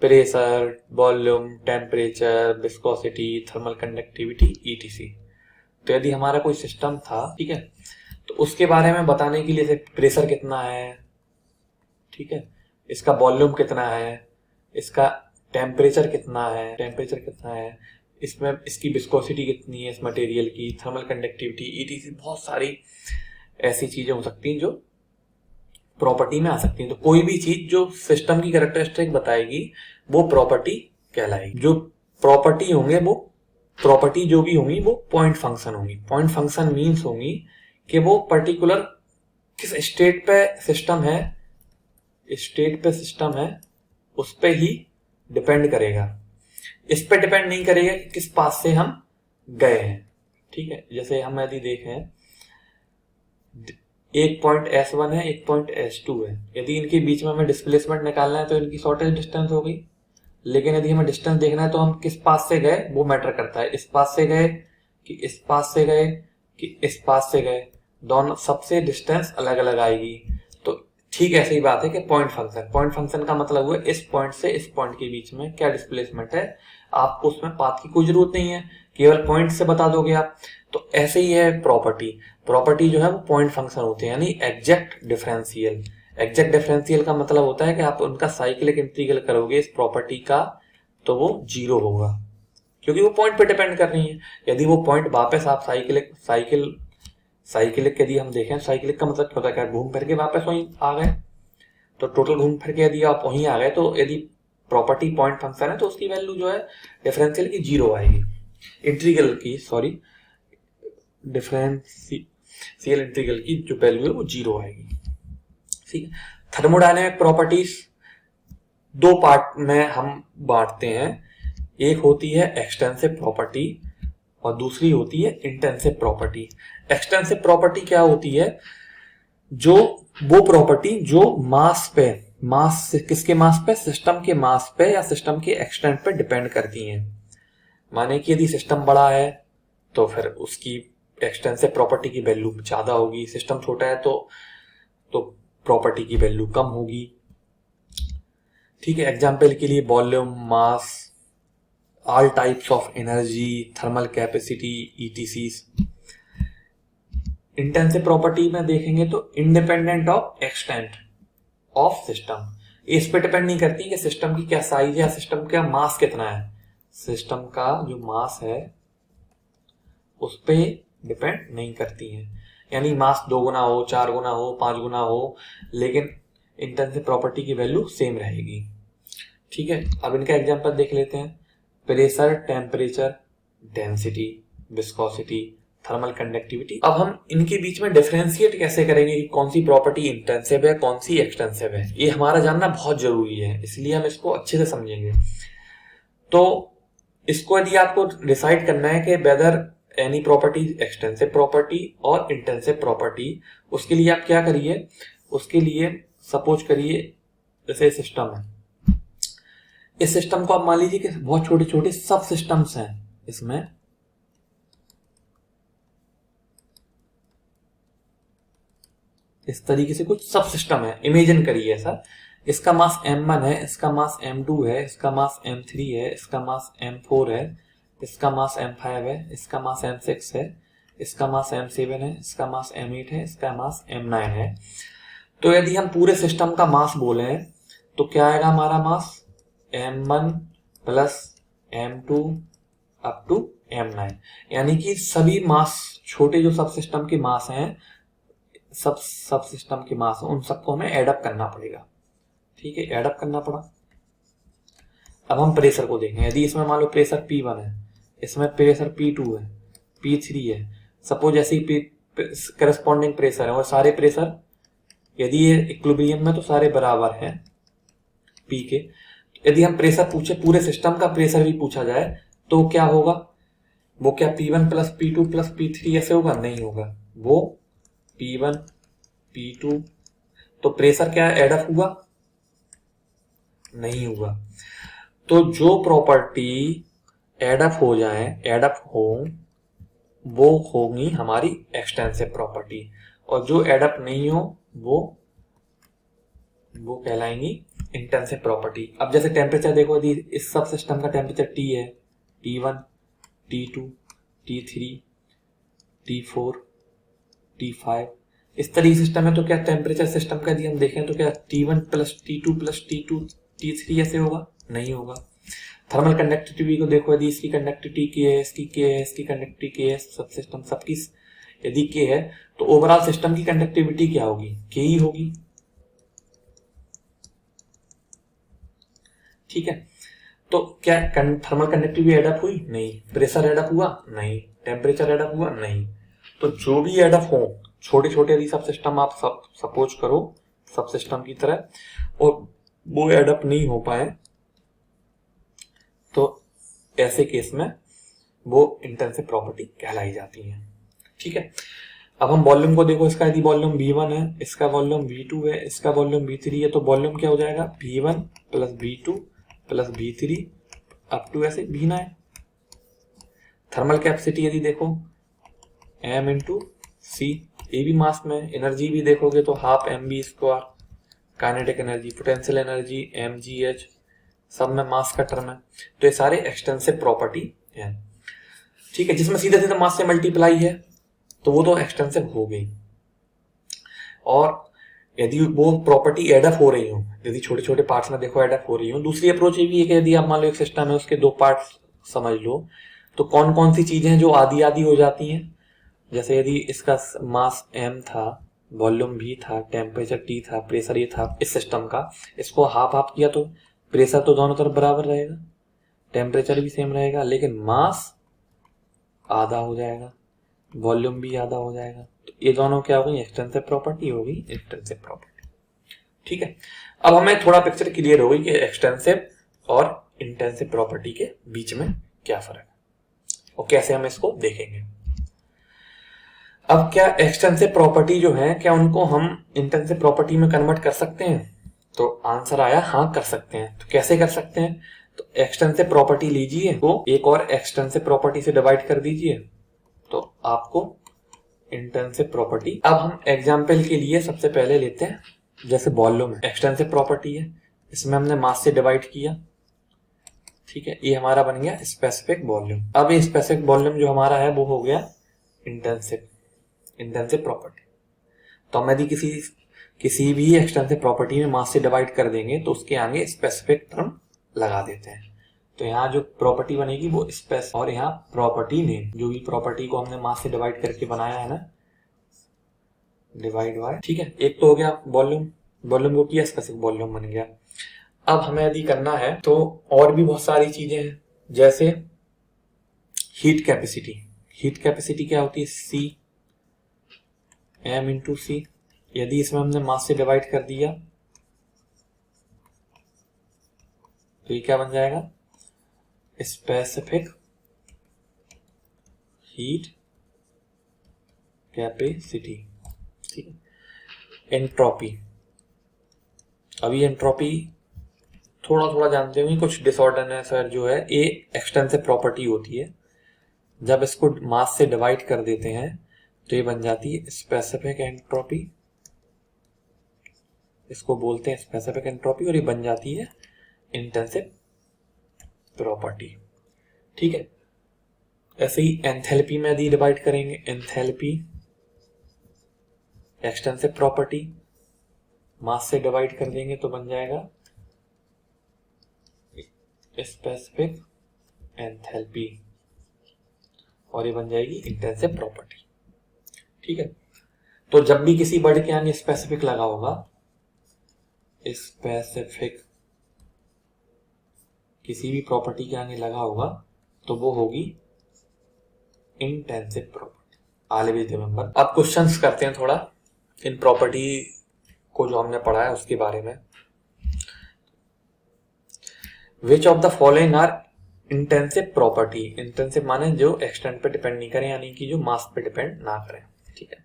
pressure, volume, temperature, viscosity, thermal conductivity, etc. तो यदि हमारा कोई सिस्टम था, ठीक है, तो उसके बारे में बताने के लिए प्रेशर कितना है, ठीक है, इसका वॉल्यूम कितना है, इसका टेम्परेचर कितना है, इसमें इसकी विस्कोसिटी कितनी है इस मटेरियल की, थर्मल कंडक्टिविटी, ईटीसी, बहुत सारी ऐसी चीजें हो सकती हैं जो प्रॉपर्टी में आ सकती हैं। तो कोई भी चीज जो सिस्टम की कैरेक्टरिस्टिक बताएगी वो प्रॉपर्टी कहलाएगी। जो प्रॉपर्टी होंगे वो प्रॉपर्टी जो भी होंगी वो पॉइंट फंक्शन होंगी। पॉइंट फंक्शन मीन्स होंगी कि वो पर्टिकुलर किस स्टेट पे सिस्टम है, स्टेट पे सिस्टम है उस पे ही डिपेंड करेगा, इस पे डिपेंड नहीं करेगा कि किस पास से हम गए हैं। ठीक है, जैसे हम यदि देखें एक पॉइंट S1 है, एक पॉइंट S2 है, यदि इनके बीच में हमें डिस्प्लेसमेंट निकालना है तो इनकी शॉर्टेस्ट डिस्टेंस हो गई। लेकिन यदि हमें डिस्टेंस देखना है तो हम किस पास से गए वो मैटर करता है, इस पास से गए कि इस पास से गए कि इस पास से गए, दोनों सबसे डिस्टेंस अलग अलग आएगी। तो ठीक ऐसी ही बात है कि पॉइंट फंक्शन का मतलब हुआ इस पॉइंट से इस पॉइंट के बीच में क्या डिस्प्लेसमेंट है, आपको उसमें पाथ की कोई जरूरत नहीं है, केवल पॉइंट से बता दोगे आप। तो ऐसे ही है प्रॉपर्टी जो है वो पॉइंट फंक्शन होते हैं, यानी एग्जैक्ट डिफरेंशियल का मतलब होता है कि आप उनका साइक्लिक इंटीग्रल करोगे इस प्रॉपर्टी का तो वो 0 होगा, क्योंकि वो पॉइंट पे डिपेंड कर रही है। यदि वो पॉइंट वापस आप साइक्लिक यदि हम देखें, साइक्लिक का मतलब क्या होता है, घूम फिर के वापस वहीं आ गए, तो टोटल घूम फिर के यदि आप वहीं आ गए तो यदि प्रॉपर्टी पॉइंट फंक्शन है तो उसकी वैल्यू जो है डिफरेंशियल की 0 आएगी, डिफरेंशियल इंटीग्रल की जो वैल्यू है वो 0 आएगी। ठीक है, थर्मोडायनेमिक प्रॉपर्टीज दो पार्ट में हम बांटते हैं, एक होती है एक्सटेंसिव प्रॉपर्टी और दूसरी होती है इंटेंसिव प्रॉपर्टी। एक्सटेंसिव प्रॉपर्टी क्या होती है, जो वो प्रॉपर्टी जो किसके मास पे, सिस्टम के मास पे या सिस्टम के एक्सटेंट पे डिपेंड करती हैं। माने कि यदि सिस्टम बड़ा है तो फिर उसकी एक्सटेंसिव प्रॉपर्टी की वैल्यू ज्यादा होगी, सिस्टम छोटा है तो प्रॉपर्टी की वैल्यू कम होगी। ठीक है, एग्जाम्पल के लिए volume, mass, all types of energy, thermal capacity, ईटीसीज। इंटेंसिव प्रॉपर्टी में देखेंगे तो independent of extent of system, इस पे डिपेंड नहीं करती कि सिस्टम की क्या साइज है या सिस्टम का मास कितना है। सिस्टम का जो मास है उस पे डिपेंड नहीं करती है, यानी मास 2 गुना हो, 4 गुना हो, 5 गुना हो, लेकिन इंटेंसिव प्रॉपर्टी की वैल्यू सेम रहेगी। ठीक है, अब इनका एग्जांपल देख लेते हैं। Pressure, temperature, density, viscosity, thermal conductivity. अब हम इनके बीच में डिफरेंशिएट कैसे करेंगे कि कौन सी प्रॉपर्टी इंटेंसिव है, कौन सी एक्सटेंसिव है, ये हमारा जानना बहुत जरूरी है, इसलिए हम इसको अच्छे से समझेंगे। तो इसको यदि आपको डिसाइड करना है कि whether any property extensive property और इंटेंसिव प्रॉपर्टी, उसके लिए आप क्या करिए, उसके लिए सपोज करिए जैसे सिस्टम है, इस सिस्टम को आप मान लीजिए कि बहुत छोटे छोटे सब सिस्टम्स हैं, इसमें इस तरीके से कुछ सब सिस्टम है, इमेजिन करिए ऐसा। इसका मास m1 है, इसका मास m2 है, इसका मास m3 है, इसका मास m4 है, इसका मास m5 है, इसका मास m6 है, इसका मास m7 है, इसका मास m8 है, इसका मास m9 है। तो यदि हम पूरे सिस्टम का मास बोले तो क्या आएगा हमारा मास, m1 plus m2 up to m9, यानी कि सभी मास, छोटे जो सब सिस्टम के मास हैं, सब सिस्टम के मास, उन सबको हमें एडअप करना पड़ेगा। ठीक है, एडअप करना पड़ा। अब हम प्रेशर को देखें, यदि इसमें मान लो प्रेशर P1 है, इसमें प्रेशर P2 है, P3 है, सपोज ऐसे ही करस्पॉन्डिंग प्रेशर है, और सारे प्रेशर यदि ये इक्विलिब्रियम में तो सारे बराबर हैं P के। यदि हम प्रेशर पूछे, पूरे सिस्टम का प्रेशर भी पूछा जाए तो क्या होगा, वो क्या P1 plus P2 plus P3 ऐसे होगा, नहीं होगा, वो P1 P2, तो प्रेशर क्या एडअप हुआ, नहीं हुआ। तो जो प्रॉपर्टी एडअप हो जाए, एडअप हो, वो होगी हमारी एक्सटेंसिव प्रॉपर्टी, और जो एडअप नहीं हो वो कहलाएंगी इंटेंसिव प्रॉपर्टी। अब जैसे टेम्परेचर देखो, यदि इस सब सिस्टम का टेम्परेचर T है, T1, T2, T3, T4, T5, इस तरीके सिस्टम है, तो क्या टेम्परेचर सिस्टम का यदि हम देखें तो क्या T1 plus T2 plus T3 ऐसे होगा, नहीं होगा। थर्मल कंडक्टिविटी को देखो, यदि इसकी कंडक्टिविटी के है, इसकी के है, इसकी कंडक्टिविटी के है, सब सिस्टम सबकी यदि के है, तो ओवरऑल सिस्टम की कंडक्टिविटी क्या होगी, के ही होगी। ठीक है, तो क्या थर्मल कंडक्टिविटी एडअप हुई? नहीं। प्रेशर एडअप हुआ? नहीं। टेम्परेचर एडअप हुआ? नहीं। तो जो भी एडअप हो, छोटे छोटे यदि सब सिस्टम आप सब सपोज करो सब सिस्टम की तरह, और वो एडअप नहीं हो पाए, तो ऐसे केस में वो इंटेंसिव प्रॉपर्टी कहलाई जाती है। ठीक है, अब हम वॉल्यूम को देखो, इसका यदि वॉल्यूम V1 है, इसका वॉल्यूम V2 है, इसका वॉल्यूम V3 है, तो वॉल्यूम क्या हो जाएगा, V1 plus V2 plus V3 up to ऐसे V9। थर्मल कैपेसिटी यदि देखो M इंटू सी, ये भी मास में, एनर्जी भी देखोगे तो half mv square, kinetic energy, potential energy mgh, सब में मास का टर्म है। तो ये सारे एक्सटेंसिव प्रॉपर्टी है। ठीक है, जिसमें सीधे सीधे मास से मल्टीप्लाई है तो वो तो एक्सटेंसिव हो गई। और यदि वो प्रॉपर्टी एडअप हो रही हो, यदि छोटे छोटे पार्ट्स में देखो एडअप हो रही हो, दूसरी अप्रोच ये भी है कि यदि आप मान लो एक सिस्टम है, उसके दो पार्ट्स समझ लो, तो कौन कौन सी चीजें हैं जो आधी आधी हो जाती हैं। जैसे यदि इसका मास m था, वॉल्यूम v था, टेम्परेचर t था, प्रेशर ये था इस सिस्टम का, इसको हाफ हाफ किया तो प्रेशर तो दोनों तरफ बराबर रहेगा, टेम्परेचर भी सेम रहेगा, लेकिन मास आधा हो जाएगा, वॉल्यूम भी आधा हो जाएगा। तो ये दोनों क्या हो गई, एक्सटेंसिव प्रॉपर्टी हो गई, इंटेंसिव प्रॉपर्टी। ठीक है, अब हमें थोड़ा पिक्चर क्लियर हो गई कि एक्सटेंसिव और इंटेंसिव प्रॉपर्टी के बीच में क्या फर्क है और कैसे हम इसको देखेंगे। अब क्या एक्सटेंसिव प्रॉपर्टी जो है, क्या उनको हम इंटेंसिव प्रॉपर्टी में कन्वर्ट कर सकते हैं? तो आंसर आया हाँ, कर सकते हैं। तो कैसे कर सकते हैं? तो एक्सटेंसिव प्रॉपर्टी लीजिए, वो एक और एक्सटेंसिव प्रॉपर्टी से डिवाइड कर दीजिए, तो आपको इंटेंसिव प्रॉपर्टी। अब हम एग्जांपल के लिए सबसे पहले लेते हैं, जैसे वॉल्यूम है, एक्सटेंसिव प्रॉपर्टी है, इसमें हमने मास से डिवाइड किया। ठीक है, ये हमारा बन गया स्पेसिफिक वॉल्यूम। अब ये स्पेसिफिक वॉल्यूम जो हमारा है वो हो गया इंटेंसिव प्रॉपर्टी। तो हम यदि किसी भी एक्सटेंसिव प्रॉपर्टी में मास से डिवाइड कर देंगे तो उसके आगे स्पेसिफिक टर्म लगा देते हैं। तो यहाँ जो प्रॉपर्टी बनेगी वो स्पेस, और यहाँ प्रॉपर्टी नेम, जो भी प्रॉपर्टी को हमने मास से डिवाइड करके बनाया है ना, डिवाइड बाय। ठीक है, एक तो हो गया वॉल्यूम, वॉल्यूम को किया स्पेसिफिक वॉल्यूम बन गया। अब हमें यदि करना है तो और भी बहुत सारी चीजें हैं, जैसे हीट कैपेसिटी। हीट कैपेसिटी क्या होती है, C m इंटू सी। यदि इसमें हमने मास से डिवाइड कर दिया तो ये क्या बन जाएगा, स्पेसिफिक हीट कैपेसिटी। ठीक है, एंट्रोपी। अभी एंट्रोपी थोड़ा थोड़ा जानते होंगे, कुछ डिसऑर्डरनेस जो है, ये एक्सटेंसिव प्रॉपर्टी होती है। जब इसको मास से डिवाइड कर देते हैं तो ये बन जाती है स्पेसिफिक एंट्रोपी, इसको बोलते हैं स्पेसिफिक एंट्रोपी, और ये बन जाती है इंटेंसिव प्रॉपर्टी। ठीक है, ऐसे ही एंथैल्पी में यदि डिवाइड करेंगे, एंथैल्पी एक्सटेंसिव प्रॉपर्टी, मास से डिवाइड कर देंगे तो बन जाएगा स्पेसिफिक एंथैल्पी, और ये बन जाएगी इंटेंसिव प्रॉपर्टी। ठीक है, तो जब भी किसी वर्ड के आगे स्पेसिफिक लगा होगा, स्पेसिफिक किसी भी प्रॉपर्टी के आगे लगा होगा तो वो होगी इंटेंसिव प्रॉपर्टी। Always remember. अब क्वेश्चंस करते हैं थोड़ा इन प्रॉपर्टी को जो हमने पढ़ा है उसके बारे में। Which of the following are intensive property. Intensive माने जो एक्सटेंट पे डिपेंड नहीं करें, यानी कि जो मास पे डिपेंड ना करें। ठीक है,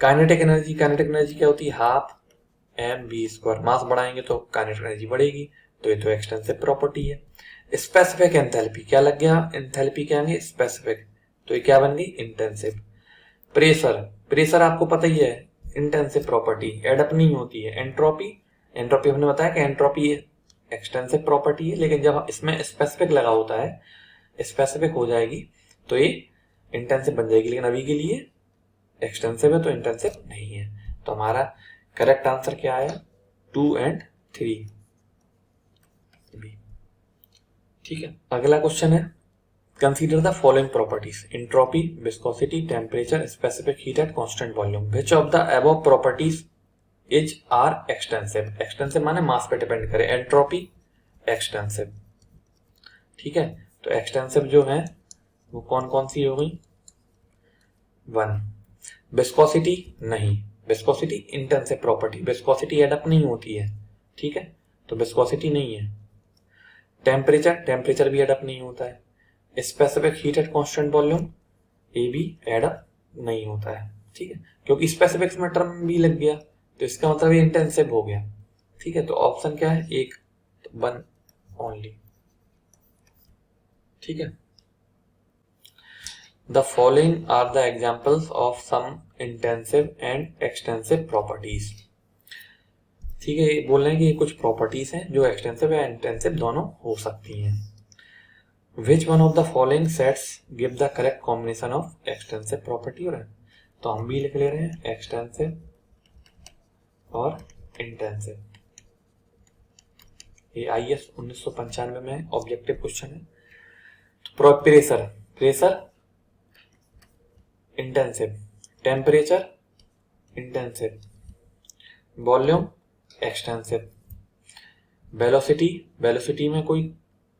काइनेटिक एनर्जी। काइनेटिक एनर्जी क्या होती है, हाफ mv स्क्वायर। मास बढ़ाएंगे तो काइनेटिक एनर्जी बढ़ेगी, तो ये तो एक्सटेंसिव प्रॉपर्टी है। स्पेसिफिक एंथैल्पी, क्या लग गया एंथैल्पी के आगे स्पेसिफिक, तो ये क्या बन गई इंटेंसिव। प्रेशर, प्रेशर आपको पता ही है इंटेंसिव प्रॉपर्टी, एडअप नहीं होती है। एंट्रोपी, एंट्रोपी हमने बताया कि एंट्रोपी एक्सटेंसिव प्रॉपर्टी है, लेकिन जब इसमें स्पेसिफिक लगा होता है, स्पेसिफिक हो जाएगी तो ये इंटेंसिव बन जाएगी, लेकिन अभी के लिए एक्सटेंसिव है तो इंटेंसिव नहीं है। तो हमारा करेक्ट आंसर क्या आया, 2 और 3 बी। ठीक है, अगला क्वेश्चन है consider the following properties: entropy, viscosity, temperature, specific heat at constant volume. Which of the above properties is are extensive? Extensive माने मास पे डिपेंड करे, एंट्रोपी एक्सटेंसिव। ठीक है, तो एक्सटेंसिव जो है वो कौन कौन सी हो गई? 1 विस्कोसिटी, नहीं, viscosity intensive property, viscosity add up नहीं होती है। ठीक है, तो विस्कोसिटी नहीं है। टेम्परेचर, टेम्परेचर भी एडअप नहीं होता है। Specific heat at constant volume, ये भी एडअप नहीं होता है। ठीक है, क्योंकि स्पेसिफिक्स में टर्म भी लग गया तो इसका मतलब ये इंटेंसिव हो गया। ठीक है, तो ऑप्शन क्या है? एक, 1 ओनली। ठीक है, the following are the examples of some intensive and extensive properties. ठीक है, ये बोल रहे हैं कि ये कुछ प्रॉपर्टीज हैं जो एक्सटेंसिव या इंटेंसिव दोनों हो सकती हैं। विच one of the following sets give the correct combination of extensive property? और तो हम भी लिख ले रहे हैं एक्सटेंसिव और इंटेंसिव। ये IAS 1995 में ऑब्जेक्टिव क्वेश्चन है। तो pressure, pressure intensive, temperature intensive, volume extensive, velocity, velocity में कोई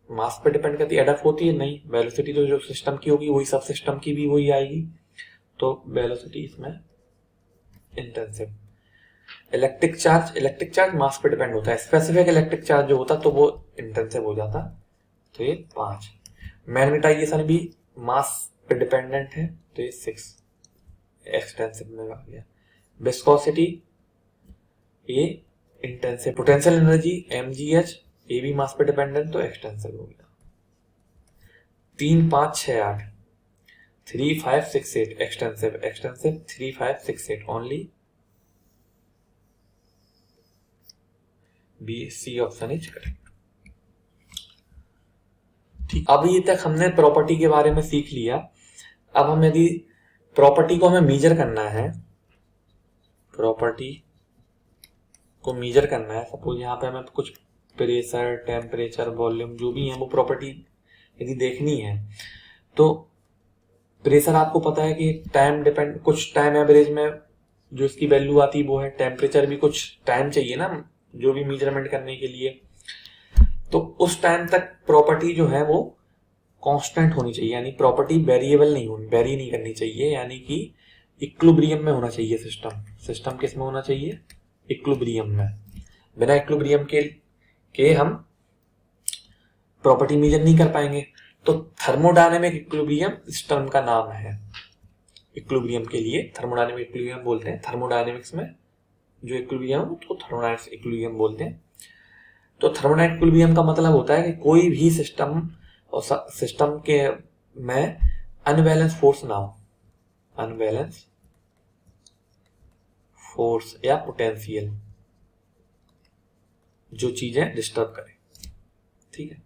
मास पे डिपेंड करती है, एडअप होती है नहीं, वेलोसिटी तो जो सिस्टम की होगी वही सब सिस्टम की भी वही आएगी, तो वेलोसिटी इसमें intensive. Electric charge, electric charge mass पे डिपेंड होता है, स्पेसिफिक इलेक्ट्रिक चार्ज जो होता तो वो इंटेंसिव हो जाता, तो ये 5। मैग्नेटाइजेशन भी मास पे डिपेंडेंट है, तो ये 6 एक्सटेंसिव में आ गया। विस्कोसिटी ये इंटेंसिव। पोटेंशियल एनर्जी mgh, ये भी मास पे डिपेंडेंट, तो एक्सटेंसिव हो गया। 3, 5, 6, 8, 3, 5, 6, 8 extensive, extensive 3, 5, 6, 8 only. B, C option is correct. ठीक, अब ये तक हमने प्रॉपर्टी के बारे में सीख लिया। अब हम यदि प्रॉपर्टी को हमें मेजर करना है, प्रॉपर्टी को मेजर करना है, सपोज यहाँ पे हमें कुछ प्रेशर, टेम्परेचर, वॉल्यूम जो भी है वो प्रॉपर्टी यदि देखनी है, तो प्रेशर आपको पता है कि टाइम डिपेंड, कुछ टाइम एवरेज में जो इसकी वैल्यू आती है वो है। टेम्परेचर भी कुछ टाइम चाहिए ना जो भी मेजरमेंट करने के लिए, तो उस टाइम तक प्रॉपर्टी जो है वो कांस्टेंट होनी चाहिए, यानी प्रॉपर्टी वेरिएबल नहीं होनी, वेरी नहीं करनी चाहिए, यानी कि इक्विलिब्रियम में होना चाहिए सिस्टम। सिस्टम किस में होना चाहिए? इक्विलिब्रियम में। बिना इक्विलिब्रियम के हम प्रॉपर्टी मेजर नहीं कर पाएंगे। तो थर्मोडायनेमिक इक्विलिब्रियम इस टर्म का नाम है। इक्विलिब्रियम के लिए थर्मोडायनेमिक इक्विलिब्रियम बोलते हैं। थर्मोडायनेमिक्स में जो इक्विलिब्रियम है तो थर्मोडायनेमिक्स इक्विलिब्रियम बोलते हैं। तो थर्मोडायनेमिक इक्विलिब्रियम का मतलब होता है कि कोई भी सिस्टम और सिस्टम के में अनबैलेंस फोर्स ना हो, अनबैलेंस फोर्स या पोटेंशियल जो चीजें डिस्टर्ब करे। ठीक है,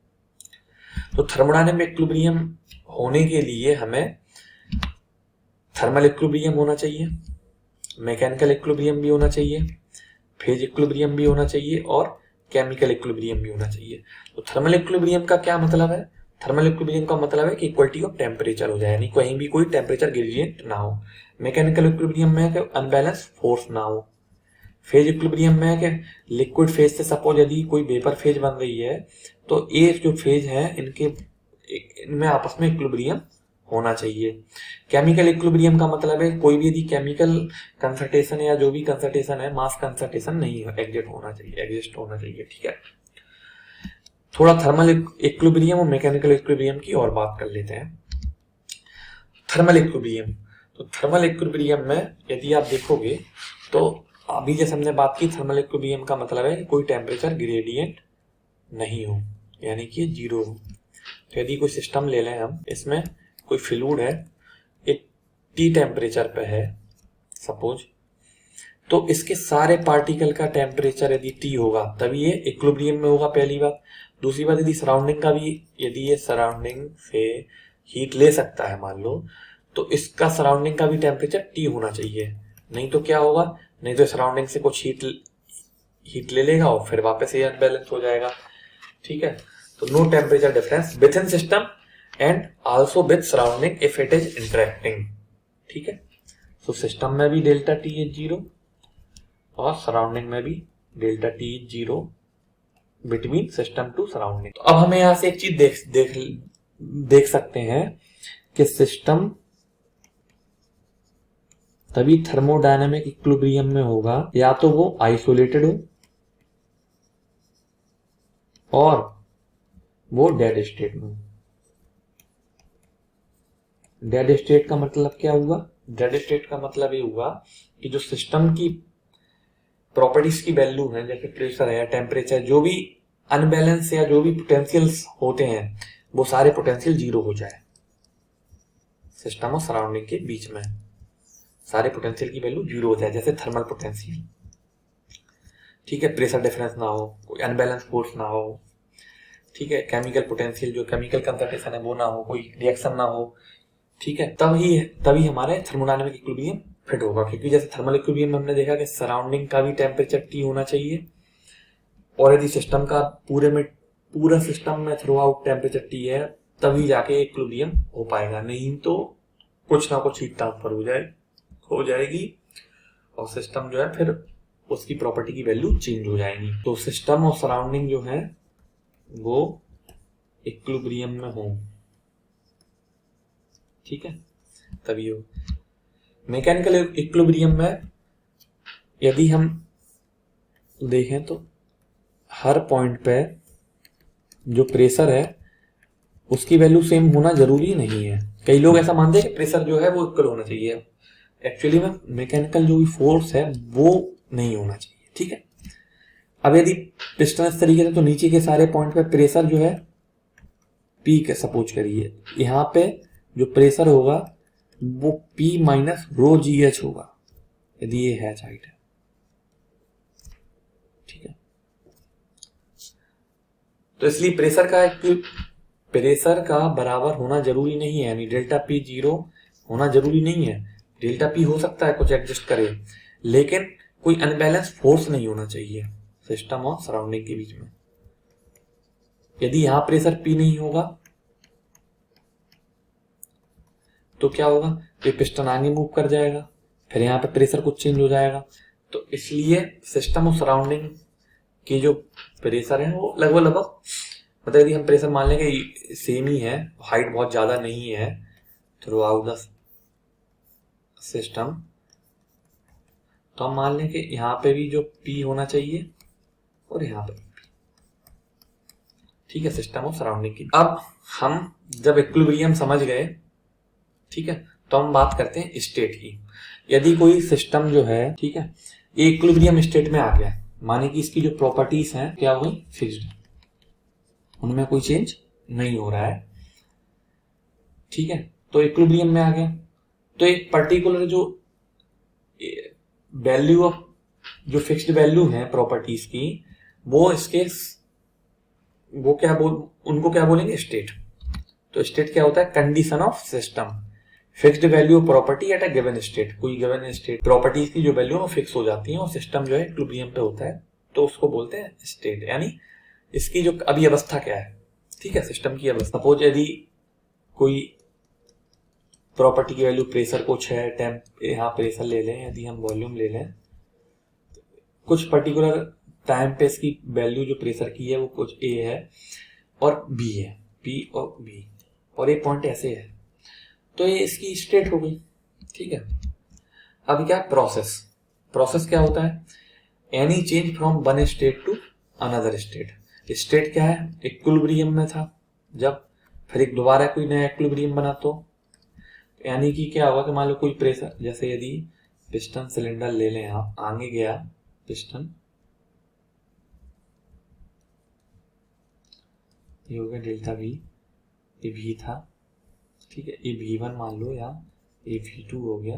तो थर्मोडायनेमिक इक्विलिब्रियम होने के लिए हमें थर्मल इक्विलिब्रियम होना चाहिए, मैकेनिकल इक्विलिब्रियम भी होना चाहिए, फेज इक्विलिब्रियम भी होना चाहिए और केमिकल इक्विलिब्रियम भी होना चाहिए। तो थर्मल इक्विलिब्रियम का क्या मतलब है? थर्मल इक्विलिब्रियम का मतलब है कि इक्वलिटी ऑफ टेम्परेचर हो जाए, यानी कहीं भी कोई टेम्परेचर ग्रेडियंट ना हो। मैकेनिकल इक्विलिब्रियम में है कि अनबैलेंस फोर्स ना हो। फेज इक्विलिब्रियम में है कि लिक्विड फेज से सपोज यदि कोई वेपर फेज बन रही है तो ये जो फेज है इनमें आपस में इक्विलिब्रियम होना चाहिए। केमिकल इक्विलिब्रियम का मतलब है कोई भी यदि केमिकल कंसंट्रेशन या जो भी कंसंट्रेशन है, मास कंसंट्रेशन नहीं एग्जिस्ट होना चाहिए। ठीक है, थोड़ा थर्मल इक्विलिब्रियम और मैकेनिकल इक्विलिब्रियम की और बात कर लेते हैं। थर्मल इक्विलिब्रियम, तो थर्मल इक्विलिब्रियम में यदि आप देखोगे तो अभी जैसे हमने बात की, थर्मल इक्विलिब्रियम का मतलब है कि कोई टेम्परेचर ग्रेडियंट नहीं हो, यानी कि 0 हो। तो यदि कोई सिस्टम ले लें हम, इसमें कोई फ्लूइड है, एक T टेम्परेचर पे है सपोज, तो इसके सारे पार्टिकल का टेम्परेचर यदि T होगा तभी ये इक्विलिब्रियम में होगा, पहली बात। दूसरी बात, यदि सराउंडिंग का भी, यदि ये सराउंडिंग से हीट ले सकता है मान लो, तो इसका सराउंडिंग का भी टेम्परेचर T होना चाहिए, नहीं तो क्या होगा, नहीं तो सराउंडिंग से कुछ हीट ले लेगा और फिर वापस ये अनबैलेंस हो जाएगा। ठीक है, तो no temperature difference within system and also with surrounding if it is interacting. ठीक है, तो सिस्टम में भी डेल्टा टी इज 0 और सराउंडिंग में भी delta T is 0 between system to surrounding. तो अब हमें यहां से एक चीज देख सकते हैं कि सिस्टम तभी थर्मोडायनेमिक इक्विलिब्रियम में होगा या तो वो आइसोलेटेड हो और वो डेड स्टेट में हो। डेड स्टेट का मतलब क्या हुआ? डेड स्टेट का मतलब ये हुआ कि जो सिस्टम की प्रॉपर्टीज की वैल्यू है, जैसे प्रेशर है या टेम्परेचर, जो भी अनबैलेंस या जो भी पोटेंशियल्स होते हैं वो सारे पोटेंशियल 0 हो जाए। सिस्टम और सराउंडिंग के बीच में सारे पोटेंशियल की वैल्यू 0 हो जाए, जैसे थर्मल पोटेंशियल। ठीक है, प्रेशर डिफरेंस ना हो, कोई अनबैलेंस फोर्स ना हो। ठीक है, केमिकल पोटेंशियल जो केमिकल कंसंट्रेशन है वो ना हो, कोई रिएक्शन ना हो। ठीक है, तभी हमारे थर्मोडायनेमिक इक्विलिब्रियम फिट होगा। क्योंकि जैसे थर्मल इक्विलिब्रियम में हमने देखा कि सराउंडिंग का भी टेम्परेचर टी होना चाहिए, और यदि सिस्टम का पूरा सिस्टम में थ्रू आउट टेम्परेचर टी है, तभी जाके इक्विलिब्रियम हो पाएगा। नहीं तो कुछ ना कुछ हीट ट्रांसफर हो जाएगी और सिस्टम जो है फिर उसकी प्रॉपर्टी की वैल्यू चेंज हो जाएगी। तो सिस्टम और सराउंडिंग जो है वो इक्विलिब्रियम में हो। ठीक है, तभी हो। मैकेनिकल इक्विलिब्रियम में यदि हम देखें तो हर पॉइंट पे जो प्रेशर है उसकी वैल्यू सेम होना जरूरी नहीं है। कई लोग ऐसा मानते हैं कि प्रेशर जो है वो इक्वल होना चाहिए। एक्चुअली में मैकेनिकल जो भी फोर्स है वो नहीं होना चाहिए। ठीक है, अब यदि पिस्टन इस तरीके से, तो नीचे के सारे पॉइंट पे प्रेशर जो है पी के सपोज करिए, यहाँ पे जो प्रेशर होगा वो P माइनस रो GH होगा यदि ये है हाइट है। ठीक है, तो इसलिए प्रेशर का बराबर होना जरूरी नहीं है, यानी डेल्टा P 0 होना जरूरी नहीं है। डेल्टा P हो सकता है कुछ एडजस्ट करे, लेकिन कोई अनबैलेंस फोर्स नहीं होना चाहिए सिस्टम और सराउंडिंग के बीच में। यदि यहां प्रेशर P नहीं होगा तो क्या होगा? ये पिस्टन आगे मूव कर जाएगा, फिर यहाँ पे प्रेशर कुछ चेंज हो जाएगा। तो इसलिए सिस्टम और सराउंडिंग की जो प्रेशर है वो लगभग मतलब यदि हम प्रेशर मान लें कि सेम ही है, हाइट बहुत ज्यादा नहीं है थ्रू आउट द सिस्टम, तो हम मान लें कि यहाँ पे भी जो P होना चाहिए और यहाँ पे P। ठीक है, सिस्टम और सराउंडिंग की। अब हम जब इक्विलिब्रियम समझ गए, ठीक है, तो हम बात करते हैं स्टेट की। यदि कोई सिस्टम जो है, ठीक है, ये इक्विलिब्रियम स्टेट में आ गया, माने कि इसकी जो प्रॉपर्टीज हैं क्या हुई? फिक्स्ड, उनमें कोई चेंज नहीं हो रहा है। ठीक है, तो इक्विलिब्रियम में आ गया, तो एक पर्टिकुलर जो वैल्यू ऑफ जो फिक्स्ड वैल्यू है प्रॉपर्टीज की, उनको क्या बोलेंगे? स्टेट। तो स्टेट क्या होता है? Condition of system, fixed value of property at a given state. कोई गिवन स्टेट प्रॉपर्टीज की जो वैल्यू है वो फिक्स हो जाती है और सिस्टम जो है इक्विलिब्रियम पे होता है, तो उसको बोलते हैं स्टेट। यानी इसकी जो अभी अवस्था क्या है, ठीक है, सिस्टम की अवस्था। सपोज यदि कोई प्रॉपर्टी की वैल्यू प्रेशर कुछ है, यहाँ प्रेशर ले लें, यदि हम वॉल्यूम ले लें, कुछ पर्टिकुलर टाइम पे इसकी वैल्यू जो प्रेशर की है वो कुछ A है और B है, P और B, और एक पॉइंट ऐसे है, तो ये इसकी स्टेट हो गई। ठीक है, अब क्या? प्रोसेस क्या होता है? Any change from one state to another state. State क्या है? इक्विलिब्रियम में था जब, फिर एक दोबारा कोई नया इक्विलिब्रियम बना, तो यानी कि क्या होगा कि मान लो कोई प्रेशर, जैसे यदि पिस्टन सिलेंडर ले लें आप, आगे गया पिस्टन, ये हो गया डेल्टा V, ये V था, ठीक है, ये V1 मान लो, या ये V2 हो गया,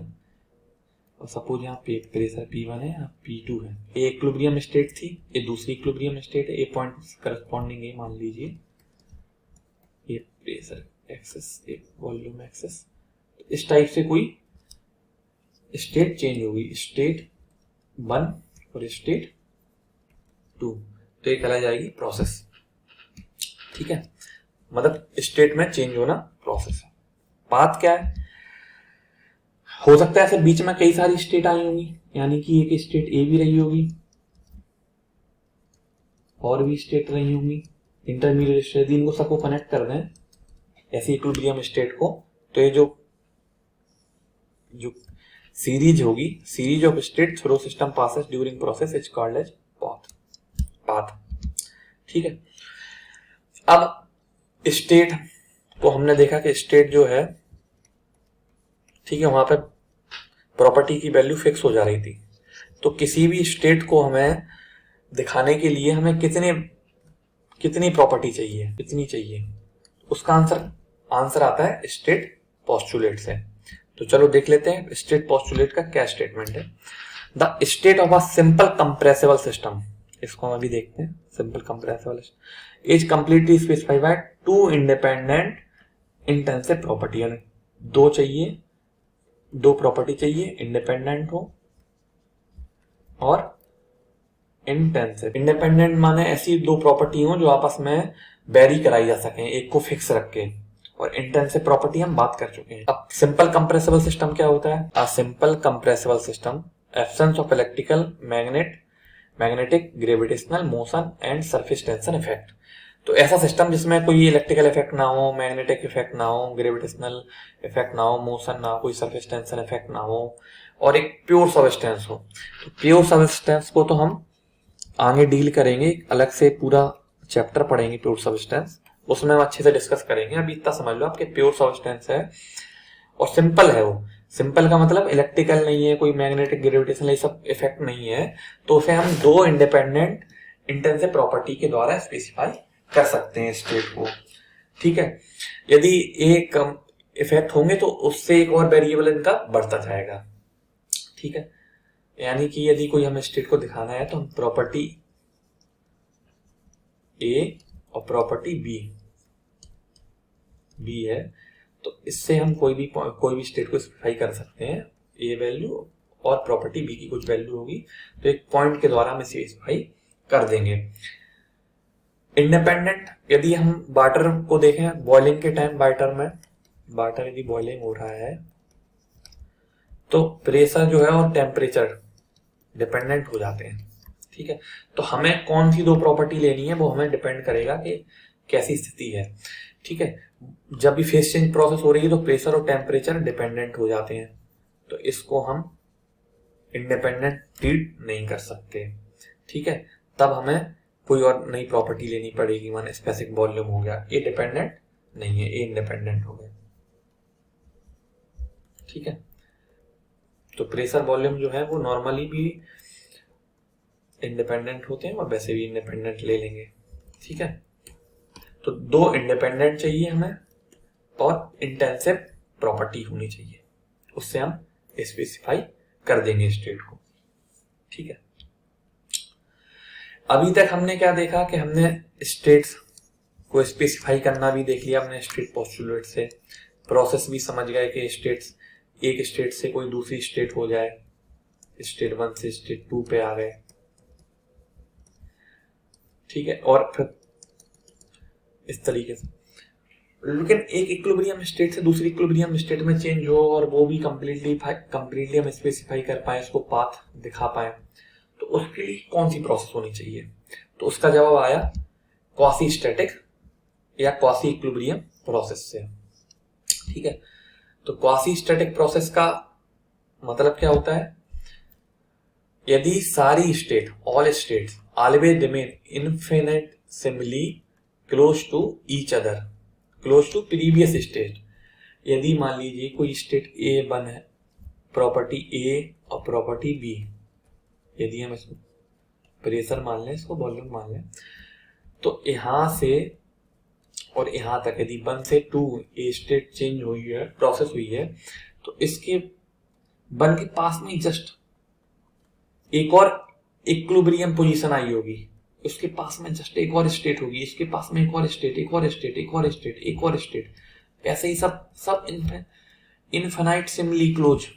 और सपोज यहाँ पे प्रेशर P1 है, यहाँ P2 है। ये इक्विलिब्रियम स्टेट थी, ये दूसरी इक्विलिब्रियम स्टेट है, ये पॉइंट करस्पॉन्डिंग है, मान लीजिए ये प्रेशर एक्सेस, ये वॉल्यूम एक्सेस। इस टाइप से कोई स्टेट चेंज होगी, स्टेट 1 और स्टेट 2, तो ये कहला जाएगी प्रोसेस। ठीक है, मतलब स्टेट में चेंज होना प्रोसेस है। पाथ क्या है, हो सकता है ऐसे बीच में कई सारी स्टेट आई होंगी, यानी कि एक स्टेट ए भी रही होगी और भी स्टेट रही होंगी, इंटरमीडिएट स्टेट, इनको सबको कनेक्ट कर दें ऐसी इक्विलिब्रियम स्टेट को, तो ये जो सीरीज होगी, series of state through system passes during process is called as path. ठीक है, अब स्टेट को हमने देखा कि स्टेट जो है, ठीक है, वहां पे प्रॉपर्टी की वैल्यू फिक्स हो जा रही थी, तो किसी भी स्टेट को हमें दिखाने के लिए हमें कितनी प्रॉपर्टी चाहिए, कितनी चाहिए, उसका आंसर आता है स्टेट पोस्टुलेट से। तो चलो देख लेते हैं स्टेट पोस्टुलेट का क्या स्टेटमेंट है। The state of a simple compressible system, इसको हम अभी देखते हैं। Simple compressible is completely specified by two independent intensive property, यानी दो प्रॉपर्टी चाहिए, इंडिपेंडेंट हो और इंटेंसिव। इंडिपेंडेंट माने ऐसी दो प्रॉपर्टी हो जो आपस में वेरी कराई जा सके, एक को फिक्स रख के, और इंटेंसिव प्रॉपर्टी हम बात कर चुके हैं। अब सिंपल कंप्रेसिबल सिस्टम क्या होता है? A simple compressible system absence of electrical magnetic gravitational motion and surface tension effect. तो ऐसा सिस्टम जिसमें कोई इलेक्ट्रिकल इफेक्ट ना हो, मैग्नेटिक इफेक्ट ना हो, ग्रेविटेशनल इफेक्ट ना हो, मोशन ना हो, कोई सरफेस टेंशन इफेक्ट ना हो, और एक प्योर सब्सटेंस हो। तो प्योर सब्सटेंस को तो हम आगे डील करेंगे, अलग से पूरा चैप्टर पढ़ेंगे प्योर सब्सटेंस, उसमें हम अच्छे से डिस्कस करेंगे। अभी इतना समझ लो आपके प्योर सब्सटेंस है और सिंपल है। वो सिंपल का मतलब इलेक्ट्रिकल नहीं है, कोई मैग्नेटिक ग्रेविटेशनल ये सब इफेक्ट नहीं है, तो उसे हम दो इंडिपेंडेंट इंटेंसिव प्रॉपर्टी के द्वारा स्पेसिफाई कर सकते हैं स्टेट को। ठीक है, यदि एक इफेक्ट होंगे तो उससे एक और वेरिएबल इनका बढ़ता जाएगा। ठीक है, यानी कि यदि कोई हमें स्टेट को दिखाना है तो हम प्रॉपर्टी ए और प्रॉपर्टी बी है, तो इससे हम कोई भी स्टेट को स्पेसिफाई कर सकते हैं। ए वैल्यू और प्रॉपर्टी बी की कुछ वैल्यू होगी, तो एक पॉइंट के द्वारा हम स्पेसिफाई कर देंगे। इंडिपेंडेंट, यदि हम वाटर को देखें, बॉइलिंग के टाइम वाटर यदि बॉइलिंग हो रहा है तो प्रेशर जो है और टेम्परेचर डिपेंडेंट हो जाते हैं। ठीक है, तो हमें कौन सी दो प्रॉपर्टी लेनी है वो हमें डिपेंड करेगा कि कैसी स्थिति है। ठीक है, जब भी फेस चेंज प्रोसेस हो रही है तो प्रेशर और टेम्परेचर डिपेंडेंट हो जाते हैं, तो इसको हम इंडिपेंडेंट ट्रीट नहीं कर सकते। ठीक है, तब हमें कोई और नई प्रॉपर्टी लेनी पड़ेगी। मान स्पेसिफिक वॉल्यूम हो गया, ये डिपेंडेंट नहीं है, ये इंडिपेंडेंट हो गया। ठीक है, तो प्रेशर वॉल्यूम जो है वो नॉर्मली भी इंडिपेंडेंट होते हैं और वैसे भी इंडिपेंडेंट ले लेंगे। ठीक है, तो दो इंडिपेंडेंट चाहिए हमें और इंटेंसिव प्रॉपर्टी होनी चाहिए, उससे हम स्पेसिफाई कर देंगे स्टेट को। ठीक है, अभी तक हमने क्या देखा कि हमने स्टेट्स को स्पेसिफाई करना भी देख लिया, हमने स्टेट पोस्टुलेट से प्रोसेस भी समझ गए कि स्टेट्स, एक स्टेट से कोई दूसरी स्टेट हो जाए, स्टेट 1 से स्टेट 2 पे आ गए। ठीक है, और फिर इस तरीके से, लेकिन एक इक्विलिब्रियम स्टेट से दूसरी इक्विलिब्रियम स्टेट में चेंज हो और वो भी कंप्लीटली हम स्पेसिफाई कर पाए, उसको पाथ दिखा पाए, तो उसके लिए कौन सी प्रोसेस होनी चाहिए? तो उसका जवाब आया क्वासी स्टैटिक या क्वासी इक्विलिब्रियम प्रोसेस से। ठीक है, तो क्वासी स्टैटिक प्रोसेस का मतलब क्या होता है? यदि सारी state, all states always remain infinitesimally close to each other, close to previous state. यदि मान लीजिए कोई स्टेट A1 है, प्रॉपर्टी A और प्रॉपर्टी B, यदि हम इसको प्रेशर मान लें, इसको वॉल्यूम मान लें, तो यहां से और यहां तक यदि 1 से 2 ए स्टेट चेंज हुई है, प्रोसेस हुई है, तो इसके 1 के पास में जस्ट एक और इक्विलिब्रियम पोजीशन आई होगी, उसके पास में जस्ट एक और स्टेट होगी, इसके पास में एक और स्टेट, एक और स्टेट, एक और स्टेट, एक और स्टेट, ऐसे ही सब इनफिनाइट सिमली क्लोज।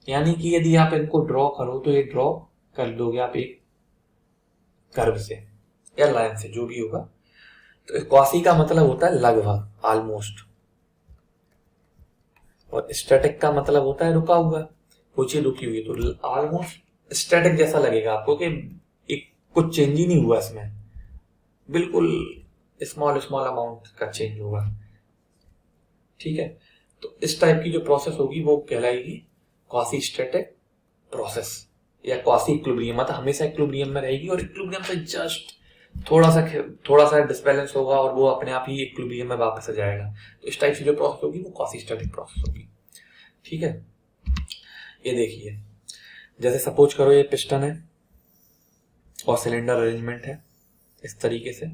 यानी कि यदि आप इनको ड्रॉ करो तो ये ड्रॉ कर दोगे आप एक कर्व से या लाइन से, जो भी होगा, तो क्वासी का मतलब होता है लगभग, ऑलमोस्ट, और स्टैटिक का मतलब होता है रुका हुआ, कोई चीज रुकी हुई। तो ऑलमोस्ट स्टैटिक जैसा लगेगा आपको कि एक कुछ चेंज ही नहीं हुआ इसमें, बिल्कुल स्मॉल स्मॉल अमाउंट का चेंज होगा। ठीक है, तो इस टाइप की जो प्रोसेस होगी वो कहलाएगी क्वासी स्टैटिक प्रोसेस या क्वासी इक्विलिब्रियम। मतलब हमेशा इक्विलिब्रियम में रहेगी और इक्विलिब्रियम से जस्ट थोड़ा सा डिसबैलेंस होगा और वो अपने आप ही इक्विलिब्रियम में वापस आ जाएगा। तो इस टाइप से जो प्रोसेस होगी वो क्वासी स्टैटिक प्रोसेस होगी। ठीक है, ये देखिए, जैसे सपोज करो ये पिस्टन है और सिलेंडर अरेंजमेंट है इस तरीके से।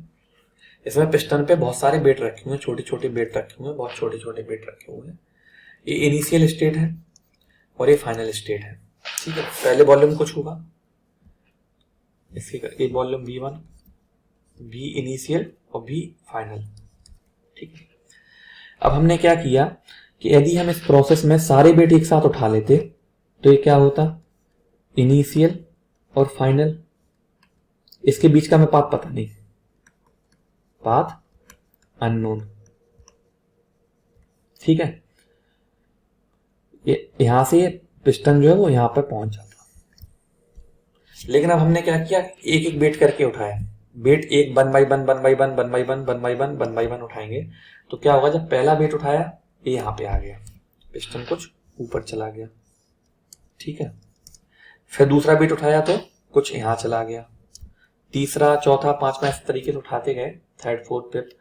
इसमें पिस्टन पे बहुत सारे बेट रखे हुए हैं, छोटे छोटे बेट रखे हुए हैं, बहुत छोटे छोटे बेट रखे हुए हैं। ये इनिशियल स्टेट है और ये फाइनल स्टेट है। ठीक है, पहले वॉल्यूम कुछ होगा, इसके वॉल्यूम V1, V इनिशियल और V फाइनल। ठीक है, अब हमने क्या किया कि यदि हम इस प्रोसेस में सारे बेट एक साथ उठा लेते तो ये क्या होता, इनिशियल और फाइनल। इसके बीच का हमें पाथ पता नहीं, पाथ अननोन। ठीक है, ये यहां से पिस्टन जो है वो यहां पर पहुंच जाता। लेकिन अब हमने क्या किया, एक एक बेट करके उठाया, बेट एक 1 by 1 1 by 1 1 by 1 1 by 1 1 by 1 उठाएंगे। तो क्या होगा, जब पहला बेट उठाया ये यहां पे आ गया, पिस्टन कुछ ऊपर चला गया। ठीक है, फिर दूसरा बेट उठाया तो कुछ यहां चला गया, तीसरा चौथा पांचवा इस तरीके से उठाते गए, थर्ड फोर्थ फिफ्थ,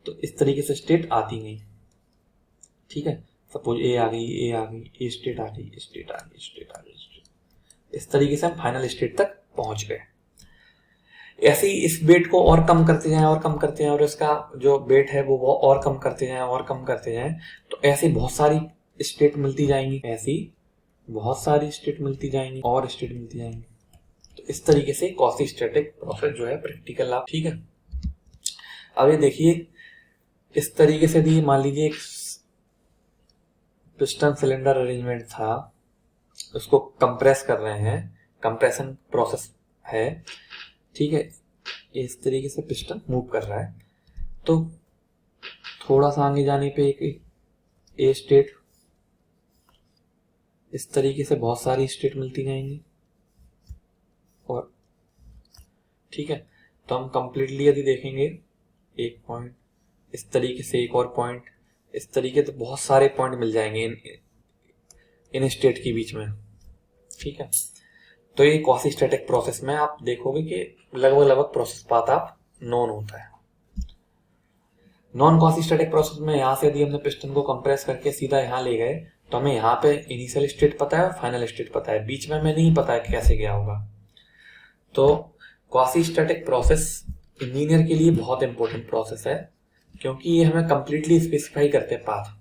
तो इस तरीके से स्टेट आती गई। ठीक है, सपोज ए आ गई, ए आ गई, ए स्टेट आ गई, स्टेट आ गई, स्टेट आ गई, स्टेट। इस तरीके से हम फाइनल स्टेट तक पहुंच गए। ऐसे ही इस वेट को और कम करते जाएं और कम करते जाएं और इसका जो वेट है वो और कम करते जाएं और कम करते जाएं, तो ऐसी बहुत सारी स्टेट मिलती जाएंगी, ऐसी बहुत सारी स्टेट मिलती जाएंगी और स्टेट मिलती जाएंगी। तो इस तरीके से क्वासी स्टैटिक प्रोसेस जो है प्रैक्टिकल आप। ठीक है, अब ये देखिए, इस तरीके से दी, मान लीजिए एक पिस्टन सिलेंडर अरेंजमेंट था, उसको कंप्रेस कर रहे हैं, कंप्रेशन प्रोसेस है। ठीक है, इस तरीके से पिस्टन मूव कर रहा है, तो थोड़ा सा आगे जाने पे एक ए स्टेट, इस तरीके से बहुत सारी स्टेट मिलती जाएंगी। और ठीक है, तो हम कंप्लीटली यदि देखेंगे, एक पॉइंट इस तरीके से, एक और पॉइंट इस तरीके, तो बहुत सारे पॉइंट मिल जाएंगे इन स्टेट के बीच में। ठीक है, तो ये क्वासी स्टैटिक प्रोसेस में आप देखोगे कि लगभग प्रोसेस पाथ आप नॉन होता है। नॉन क्वासी स्टैटिक प्रोसेस में यहां से यदि हमने पिस्टन को कंप्रेस करके सीधा यहां ले गए तो हमें यहाँ पे इनिशियल स्टेट पता है और फाइनल स्टेट पता है, बीच में हमें नहीं पता है कैसे गया होगा। तो क्वासी स्टैटिक प्रोसेस इंजीनियर के लिए बहुत इंपॉर्टेंट प्रोसेस है, क्योंकि ये हमें कंप्लीटली स्पेसिफाई करते हैं पाथ।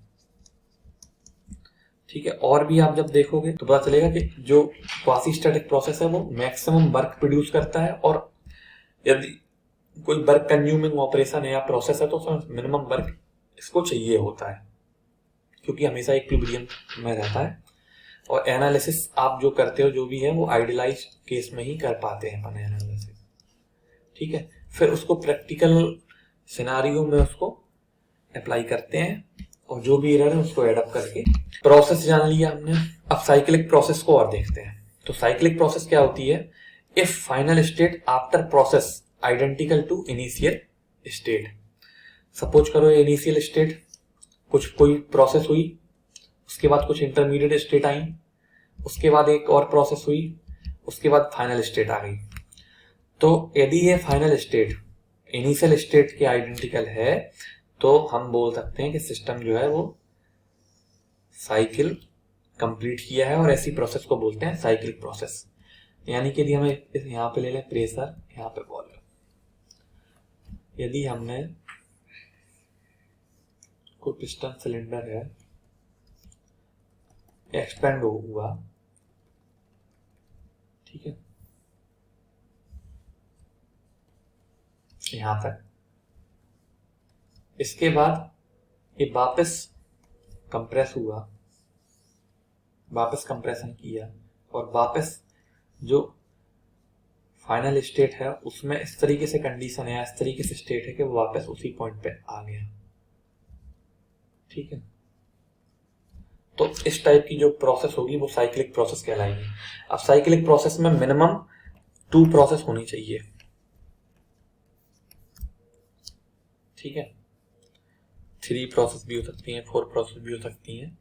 ठीक है, और भी आप जब देखोगे तो पता चलेगा कि जो क्वासी स्टैटिक प्रोसेस है वो मैक्सिमम वर्क प्रोड्यूस करता है, और यदि कोई वर्क कंज्यूमिंग ऑपरेशन है या प्रोसेस है तो उसमें मिनिमम वर्क इसको चाहिए होता है, क्योंकि हमेशा इक्विलिब्रियम में रहता है। और एनालिसिस आप जो करते हो जो भी है वो आइडियलाइज केस में ही कर पाते हैं अपन एनालिसिस। ठीक है, फिर उसको प्रैक्टिकल सिनारियो में उसको अप्लाई करते हैं और जो भी एरर है उसको एडअप करके। प्रोसेस जान लिया हमने, अब साइक्लिक प्रोसेस को और देखते हैं। तो साइक्लिक प्रोसेस क्या होती है, if final state after process identical to initial state. Suppose करो इनिशियल स्टेट, कुछ कोई प्रोसेस हुई, उसके बाद कुछ इंटरमीडिएट स्टेट आई, उसके बाद एक और प्रोसेस हुई, उसके बाद फाइनल स्टेट आ गई। तो यदि ये फाइनल स्टेट इनिशियल स्टेट के आइडेंटिकल है तो हम बोल सकते हैं कि सिस्टम जो है वो साइकिल कंप्लीट किया है, और ऐसी प्रोसेस को बोलते हैं साइक्लिक प्रोसेस। यानी कि यदि हमें यहाँ पे ले लें प्रेशर, यहाँ पे वॉल्यूम, यदि हमने कोई पिस्टन सिलेंडर है, एक्सपेंड हुआ, ठीक है, यहां तक, इसके बाद ये वापस कंप्रेस हुआ, वापस कंप्रेशन किया, और वापस जो फाइनल स्टेट है उसमें इस तरीके से कंडीशन है, इस तरीके से स्टेट है कि वो वापस उसी पॉइंट पे आ गया। ठीक है, तो इस टाइप की जो प्रोसेस होगी वो साइक्लिक प्रोसेस कहलाएगी। अब साइक्लिक प्रोसेस में मिनिमम 2 प्रोसेस होनी चाहिए। ठीक है, 3 प्रोसेस भी हो सकती हैं, 4 प्रोसेस भी हो सकती हैं,